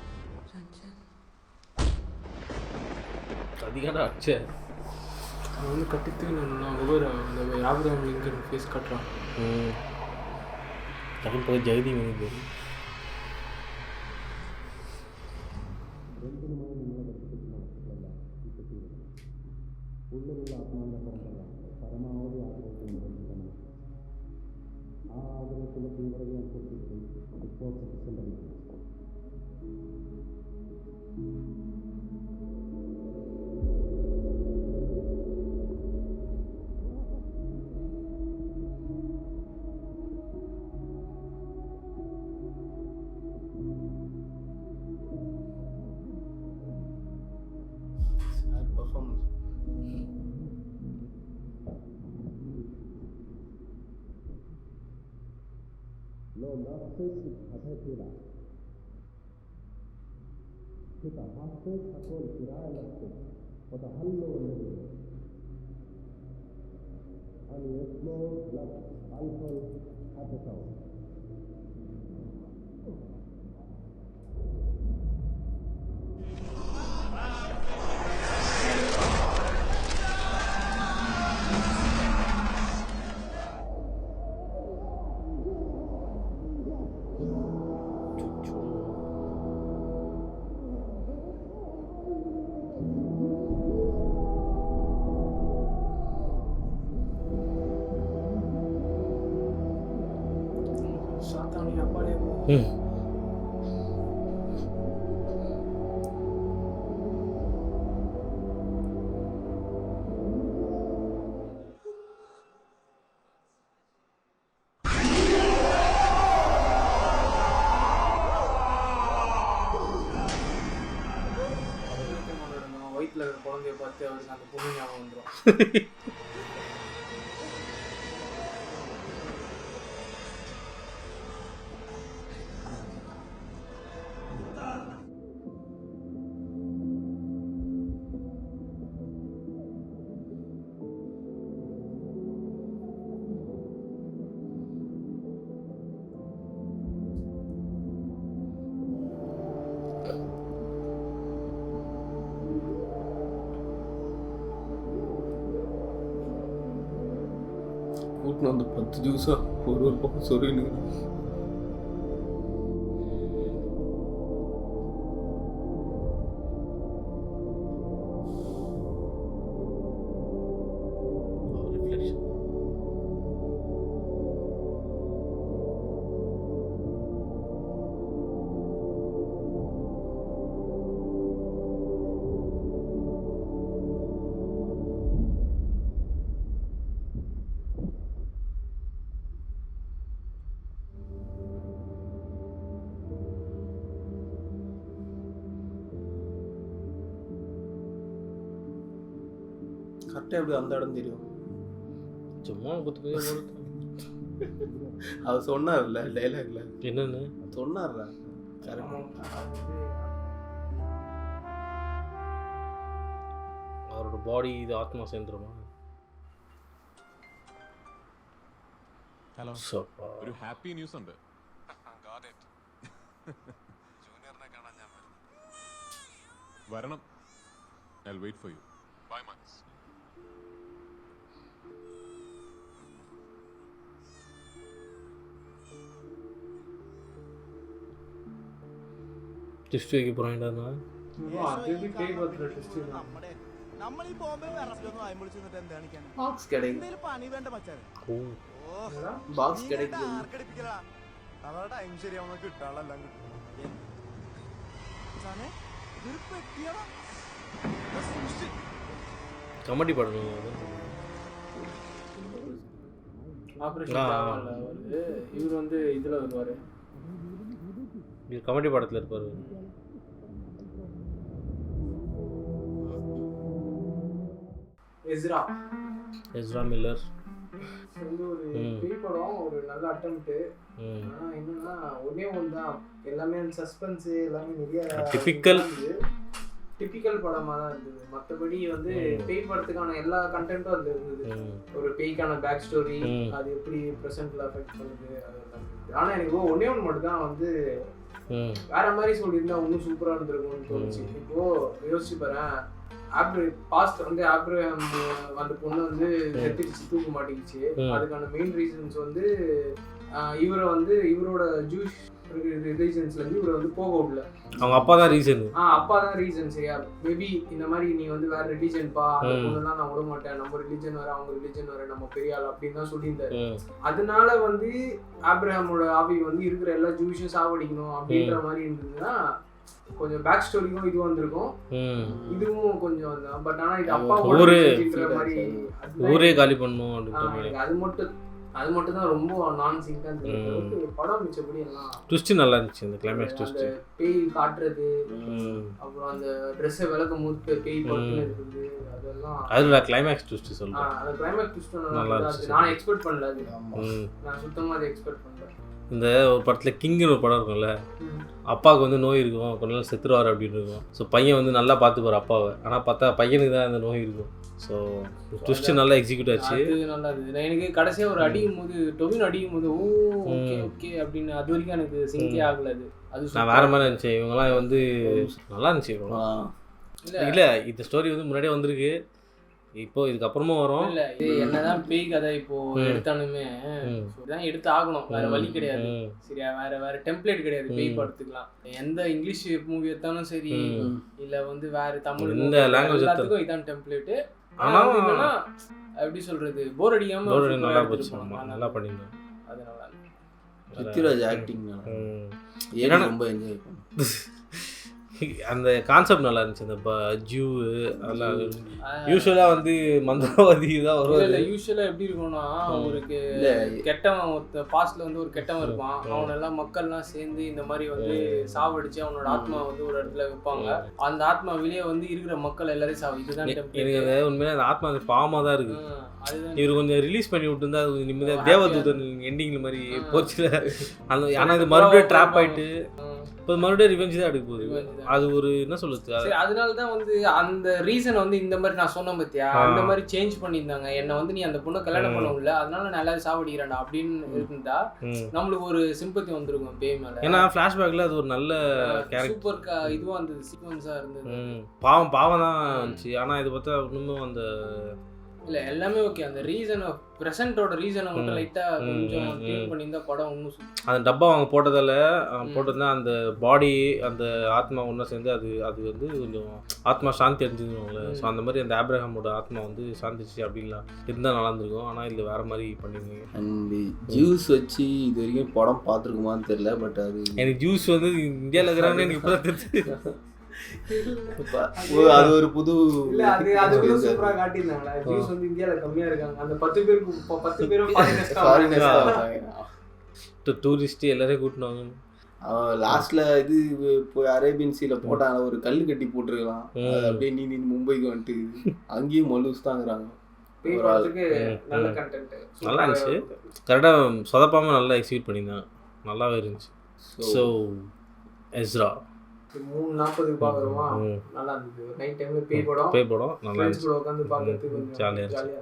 Speaker 2: அவன் வந்து கட்டித்துக்கணும் ஒவ்வொரு அந்த ஆபிரகாம் லிங்கன் ஃபேஸ் கட்டுறான்.
Speaker 1: டக்குனு போய் ஜெயதி வந்து
Speaker 13: ഉള്ളിലുള്ള ആത്മാവിന്റെ പുറത്തല്ല പരമാവധി ആഗ്രഹത്തിൽ നിർമ്മിക്കണം. ആ ആഗ്രഹത്തിന്റെ തീവ്രത അനുസരിച്ച് لو نفسك هتاكلها تتحقق هتقول كراء نفسك وتحلل النبي أن يسمو لك ألفا حتى
Speaker 2: வயிற்றுல இருக்கிற குழந்தைய பார்த்து அவருக்கு அந்த பொண்ணு ஞாபகம் வந்துடும்.
Speaker 3: கூட்டின்னு வந்து 10 ஜூஸாக ஒரு பக்கம் சொருன்னு கரெக்டாக எப்படி அந்த இடம் தெரியும்?
Speaker 1: சும்மா குத்து
Speaker 3: அது சொன்னார்ல டைலாக்ல
Speaker 1: என்னன்னு
Speaker 3: சொன்னார்ல கரெக்ட்.
Speaker 1: அவரோட பாடி இது ஆத்மா சேர்ந்துருமா?
Speaker 7: ഹലോ ഒരു ഹാപ്പി ന്യൂസ് ഉണ്ട്. വരണം. I'll wait for you. Bye, Max.
Speaker 1: Test ചെയ്യിക്ക് പോയിണ്ടായിരുന്ന
Speaker 3: பாக்ஸ் கிடைக்கும். பாக்ஸ் கிடைக்கும்.
Speaker 1: கமெடி படம்
Speaker 2: ஆப்ரேஷன் இவர் வந்து இதில் வருவார்.
Speaker 1: இது கமெடி படத்தில் இருப்பார். எஸ்ரா மில்லர்
Speaker 2: வந்து ஒரு பேய் படம், ஒரு நல்ல அட்டெம்ப்ட். ஆனால் என்னன்னா ஒன்னே ஒன்று தான், எல்லாமே சஸ்பென்ஸு எல்லாமே நிறைய டிபிக்கல் படமாக தான் இருந்தது. மற்றபடி வந்து பேய் படத்துக்கான எல்லா கண்டென்ட்டும் அதில் இருந்தது. ஒரு பேய்க்கான பேக் ஸ்டோரி, அது எப்படி ப்ரெசென்ட்ல அஃபெக்ட் பண்ணுது அதெல்லாம். ஆனால் எனக்கு ஒன்னே ஒன்று மட்டும் தான் வந்து வேற மாதிரி சொல்லியிருந்தா இன்னும் சூப்பராக இருந்திருக்கும்னு தோணுச்சு. இப்போ யோசிச்சு பாறேன், பாஸ்ட் வந்து ஆப்ரஹாம் அந்த பொண்ணு வந்து செத்துடுச்சு, தூக்க மாட்டேங்குச்சு. அதுக்கான மெயின் ரீசன்ஸ் வந்து இவரை வந்து இவரோட ஜூஸ் ரிலீஜன்ஸ்ல இருந்து இவரை வந்து போக விடல.
Speaker 1: அவங்க அப்பா தான் ரீசன்.
Speaker 2: அப்பா தான் ரீசன். சரியா, மேபி இந்த மாதிரி நீ வந்து வேற ரிலீஜன் பா, அந்த பொண்ணுலாம் நான் விட மாட்டேன், நம்ம ரிலீஜன் வேற அவங்க ரிலீஜன் வேற, நம்ம பெரிய ஆள் அப்படின்னு தான் சொல்லியிருந்தாரு. அதனால வந்து ஆப்ரஹாமோட ஆவி வந்து இருக்கிற எல்லா ஜூஸும் சாவடிக்கணும் அப்படின்ற மாதிரி இருந்ததுன்னா கொஞ்சம் பேக் ஸ்டோரிக்கும் இது வந்திருக்கும், இதுவும் கொஞ்சம் வந்தா. பட் ஆனா இது அப்பா மாதிரி
Speaker 1: ஊரே காலி பண்ணும் அப்படின்ற
Speaker 2: அது மட்டும் தான் ரொம்ப நான் சிங்கா இருந்தது படம். மிச்சபடி எல்லாம்
Speaker 1: ட்விஸ்ட் நல்லா இருந்துச்சு. இந்த கிளைமேக்ஸ் ட்விஸ்ட்,
Speaker 2: பேய் காட்டுறது, அப்புறம் அந்த Dress விளக்க மூத்து பேய் படுத்துன்னு இருக்குது, அதெல்லாம்
Speaker 1: அதுல கிளைமேக்ஸ் ட்விஸ்ட் சொல்றேன்.
Speaker 2: அந்த கிளைமேக்ஸ் ட்விஸ்ட் நல்லா இருந்துச்சு. நான் எக்ஸ்பெக்ட் பண்ணல அது. நான் சுத்தமா அதை எக்ஸ்பெக்ட் பண்ணல.
Speaker 1: இந்த ஒரு படத்தில் கிங்குன்னு ஒரு படம் இருக்கும்ல, அப்பாவுக்கு வந்து நோய் இருக்கும், கொஞ்ச நாள் செத்துருவார் அப்படின்னு இருக்கும். ஸோ பையன் வந்து நல்லா பார்த்துக்குவார் அப்பாவை, ஆனால் பார்த்தா பையனுக்கு தான் அந்த நோய் இருக்கும். ஸோ ட்விஸ்ட் நல்லா எக்ஸிக்யூட் ஆச்சு.
Speaker 2: நல்லா இருந்தது. எனக்கு கடைசியாக ஒரு அடிக்கும் போது டொவின் அடிக்கும் போது ஓகே ஓகே அப்படின்னு அது வரைக்கும் எனக்கு சிங்கே ஆகல. அது
Speaker 1: நான் வேற மாதிரி இருந்துச்சு. இவங்கெல்லாம் வந்து நல்லா இருந்துச்சு. இல்லை இந்த ஸ்டோரி வந்து முன்னாடியே வந்திருக்கு, இப்போ இதுக்கப்புறமா வரும்.
Speaker 2: இல்லை இது என்னதான் பேய் கதை இப்போ எடுத்தாலுமே தான் எடுத்து ஆகணும், வேற வழி கிடையாது. சரியா, வேற டெம்ப்ளேட் கிடையாது பேய் படத்துக்கலாம். எந்த இங்கிலீஷ் மூவி எடுத்தாலும் சரி, இல்லை வந்து வேற தமிழ்
Speaker 1: இந்த லாங்குவேஜ்
Speaker 2: எல்லாத்துக்கும் இதான் டெம்ப்ளேட்டு. ஆனால் எப்படி சொல்றது, போர் அடிக்காம
Speaker 1: நல்லா போச்சு. நல்லா பண்ணியிருந்தோம்.
Speaker 2: அதனால
Speaker 3: ப்ரித்விராஜ் ஆக்டிங் ரொம்ப என்ஜாய் பண்ணேன்.
Speaker 1: அந்த கான்செப்ட் நல்லா இருந்துச்சு. அந்த ஜூ அதெல்லாம் யூஸ்வலாக வந்து மந்திரவாதி தான் வருவாங்க.
Speaker 2: யூஸ்வலாக எப்படி இருக்கும்னா அவருக்கு கெட்டவன் பாஸ்ட்ல வந்து ஒரு கெட்டவன் இருப்பான். அவனெல்லாம் மக்கள்லாம் சேர்ந்து இந்த மாதிரி வந்து சாவடிச்சு அவனோட ஆத்மா வந்து ஒரு இடத்துல வைப்பாங்க. அந்த ஆத்மா வெளியே வந்து இருக்கிற மக்கள் எல்லாரையும் சாவு. இதுதான்
Speaker 1: எனக்கு உண்மையிலே அந்த ஆத்மா பாவமாக தான் இருக்கு. இவர் கொஞ்சம் ரிலீஸ் பண்ணி விட்டுருந்தா அது நிம்மதியாக தேவதூதன் எண்டிங்கில் மாதிரி போச்சுல. அந்த ஆனால் இது மறுபடியும் ட்ராப் ஆகிட்டு இப்போ மறுபடியும் ரிவெஞ்ச் தான் எடுக்க போகுது. அது ஒரு என்ன சொல்லுது,
Speaker 2: அதனால தான் வந்து அந்த ரீசன் வந்து இந்த மாதிரி நான் சொன்னேன் பத்தியா, அந்த மாதிரி சேஞ்ச் பண்ணியிருந்தாங்க. என்னை வந்து நீ அந்த பொண்ணை கல்யாணம் பண்ண முடியல, அதனால நல்லா சாவடிக்கிறேன்டா அப்படின்னு இருந்தா நம்மளுக்கு ஒரு சிம்பத்தி வந்துருக்கும் பேய் மேல.
Speaker 1: ஏன்னா ஃபிளாஷ்பேக்ல அது ஒரு நல்ல
Speaker 2: சூப்பர் இதுவாக இருந்தது, சீக்வன்ஸாக இருந்தது.
Speaker 1: பாவம் தான் இருந்துச்சு. ஆனால் இது பார்த்தா இன்னும் அந்த
Speaker 2: இல்லை எல்லாமே ஓகே. அந்த ரீசனை ப்ரெசென்ட்டோட ரீசனை மட்டும் லைட்டாக கொஞ்சம் க்ளீன் பண்ணியிருந்தா படம் இன்னும்
Speaker 1: அந்த டப்பா அவங்க போட்டதில் அந்த பாடி அந்த ஆத்மா ஒன்றா சேர்ந்து அது வந்து கொஞ்சம் ஆத்மா சாந்தி அடைஞ்சிருவாங்களே. ஸோ அந்த மாதிரி அந்த ஆப்ரஹாமோட ஆத்மா வந்து சாந்திச்சு அப்படின்லாம் இருந்தால் நல்லா இருந்திருக்கும். ஆனால் இதில் வேறு மாதிரி பண்ணிருந்தீங்க.
Speaker 3: அண்ட் ஜூஸ் வச்சு இது வரைக்கும் படம் பார்த்துருக்குமான்னு தெரியல. பட் அது
Speaker 1: எனக்கு ஜூஸ் வந்து இந்தியாவில் இருக்கிறாங்கன்னு எனக்கு இப்போ தான் தெரிஞ்சு.
Speaker 3: அது ஒரு புது
Speaker 2: சூப்பரா காட்டியிருந்தாங்களா. ஜூஸ் வந்து இந்தியால கம்மியா இருக்காங்க. அந்த 10 பேரும்
Speaker 1: டூரிஸ்ட் எல்லாரையும் கூட்டினாங்க.
Speaker 3: லாஸ்ட்ல இது போய் அரேபியன் சீல போட்டாங்க, ஒரு கல்லு கட்டி போட்டுருக்கலாம். அப்படியே நீ மும்பைக்கு வந்துட்டு அங்கேயும் மல்லூஸ் தாங்கிறாங்க.
Speaker 1: நல்லா இருந்துச்சு. கரெக்டாக சொதப்பாம நல்லா எக்ஸிக்யூட் பண்ணியிருந்தாங்க. நல்லாவே இருந்துச்சு. ஸோ எஸ்ரா
Speaker 2: 3:40 பார்க்குறோமா, நல்லா இருந்தது. நைட் டைம்ல பேய் படம் நல்லா இருந்துச்சு. உட்காந்து பார்க்கறதுக்கு ஜாலியாக இருந்துச்சு.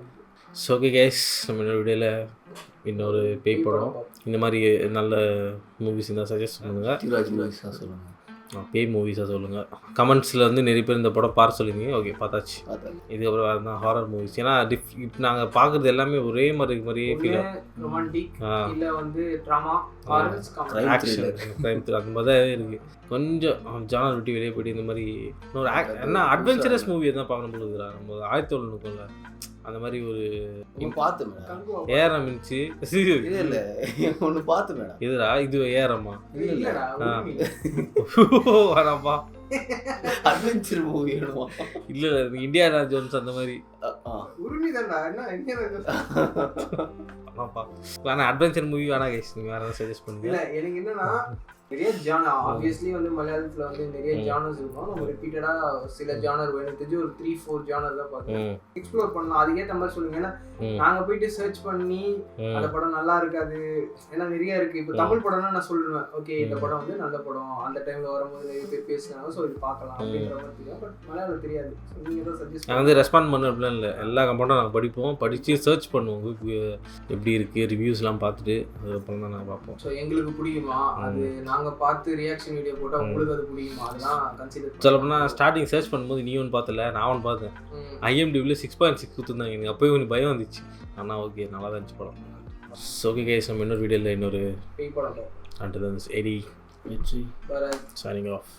Speaker 1: ஸோ ஓகே கைஸ், நம்ம இன்னொரு வீடியோவில் இன்னொரு பேய் படம் இந்த மாதிரி நல்ல மூவிஸ் இருந்தால் சஜஸ்ட் பண்ணுங்கள். பேய் மூவிஸாக சொல்லுங்கள். கமெண்ட்ஸில் வந்து நிறைய பேர் இந்த படம் பார்த்து சொல்லியிருந்தீங்க. ஓகே பார்த்தாச்சு. இதுக்கப்புறம் வேறு தான் ஹாரர் மூவிஸ். ஏன்னா இப்போ நாங்கள் பார்க்குறது எல்லாமே ஒரே மாதிரியே ஃபீல் ஆக்ஷன் க்ரைம் அந்த மாதிரி தான் இருக்குது. கொஞ்சம் ஜானர் விட்டு வெளியே போய்ட்டு இந்த மாதிரி இன்னொரு என்ன அட்வென்ச்சரஸ் மூவி எதாவது பார்க்கணும் போலுதுரா. நம்ம 1900 அந்த மாதிரி ஒரு ஏறம் இருந்துச்சு.
Speaker 3: ஒன்று பார்த்து மேடம்
Speaker 1: இதுடா இது ஏறமா வேணாப்பா
Speaker 3: அட்வென்ச்சர் மூவி வேணுமா?
Speaker 1: இல்லை இந்தியானா ஜோன்ஸ் அந்த மாதிரி ஆனால் அட்வென்ச்சர் மூவி வேணா கைஸ். நீங்கள் வேறு எதாவது சஜஸ்ட் பண்ணுங்க.
Speaker 2: இல்லை எனக்கு என்னன்னா நிறைய ஜானர் ஆப்வியஸ்லி வந்து மலையாளத்தில் வந்து நிறைய ஜானர்ஸ் இருக்கும். நம்ம ரிப்பீட்டடாக சில ஜானர் எனக்கு தெரிஞ்சு ஒரு 3-4 ஜானர் தான் பார்த்தோம். எக்ஸ்ப்ளோர் பண்ணலாம். அதுக்கேற்ற மாதிரி சொல்லுங்க. ஏன்னா நாங்கள் போயிட்டு சர்ச் பண்ணி அந்த படம் நல்லா இருக்காது. ஏன்னா நிறைய இருக்குது. இப்போ தமிழ் படம்னா நான் சொல்லுவேன் ஓகே இந்த படம் வந்து நல்ல படம், அந்த டைமில் வரும்போது நிறைய பேர் பேசுகிறாங்க, ஸோ இது பார்க்கலாம் அப்படின்ற மாதிரி தெரியும். பட் மலையாளம் தெரியாது. ஸோ நீங்கள் தான் சஜஸ்ட்
Speaker 1: நான் வந்து ரெஸ்பாண்ட் பண்ண அப்படிலாம் இல்லை. எல்லா கம்பௌண்டும் நாங்கள் படிப்போம், படித்து சர்ச் பண்ணுவோம் எப்படி இருக்குது ரிவ்யூஸ்லாம் பார்த்துட்டு அதுக்கப்புறம் தான் நாங்கள் பார்ப்போம்.
Speaker 2: ஸோ எங்களுக்கு பிடிக்குமா அது நாங்கள் பார்த்து ரியாக்ஷன் வீடியோ போட்டால் உங்களுக்கு அது பிடிக்குமா அதெல்லாம் கன்சிடர்
Speaker 1: சொல்லப்போனால் ஸ்டார்டிங் சர்ச் பண்ணும்போது நீ ஒன்று பார்த்தல நான் ஒன்று பார்த்தேன். IMDbல 6.6 கொடுத்துருந்தாங்க. எனக்கு அப்போயே கொஞ்சம் பயம் வந்துச்சு. ஆனால் ஓகே நல்லா தான் இருந்துச்சு படம். ஸோ ஓகே கைஸ், நம்ம இன்னொரு வீடியோவில் இன்னொரு
Speaker 2: படம்
Speaker 1: அண்ட் எடி signing off.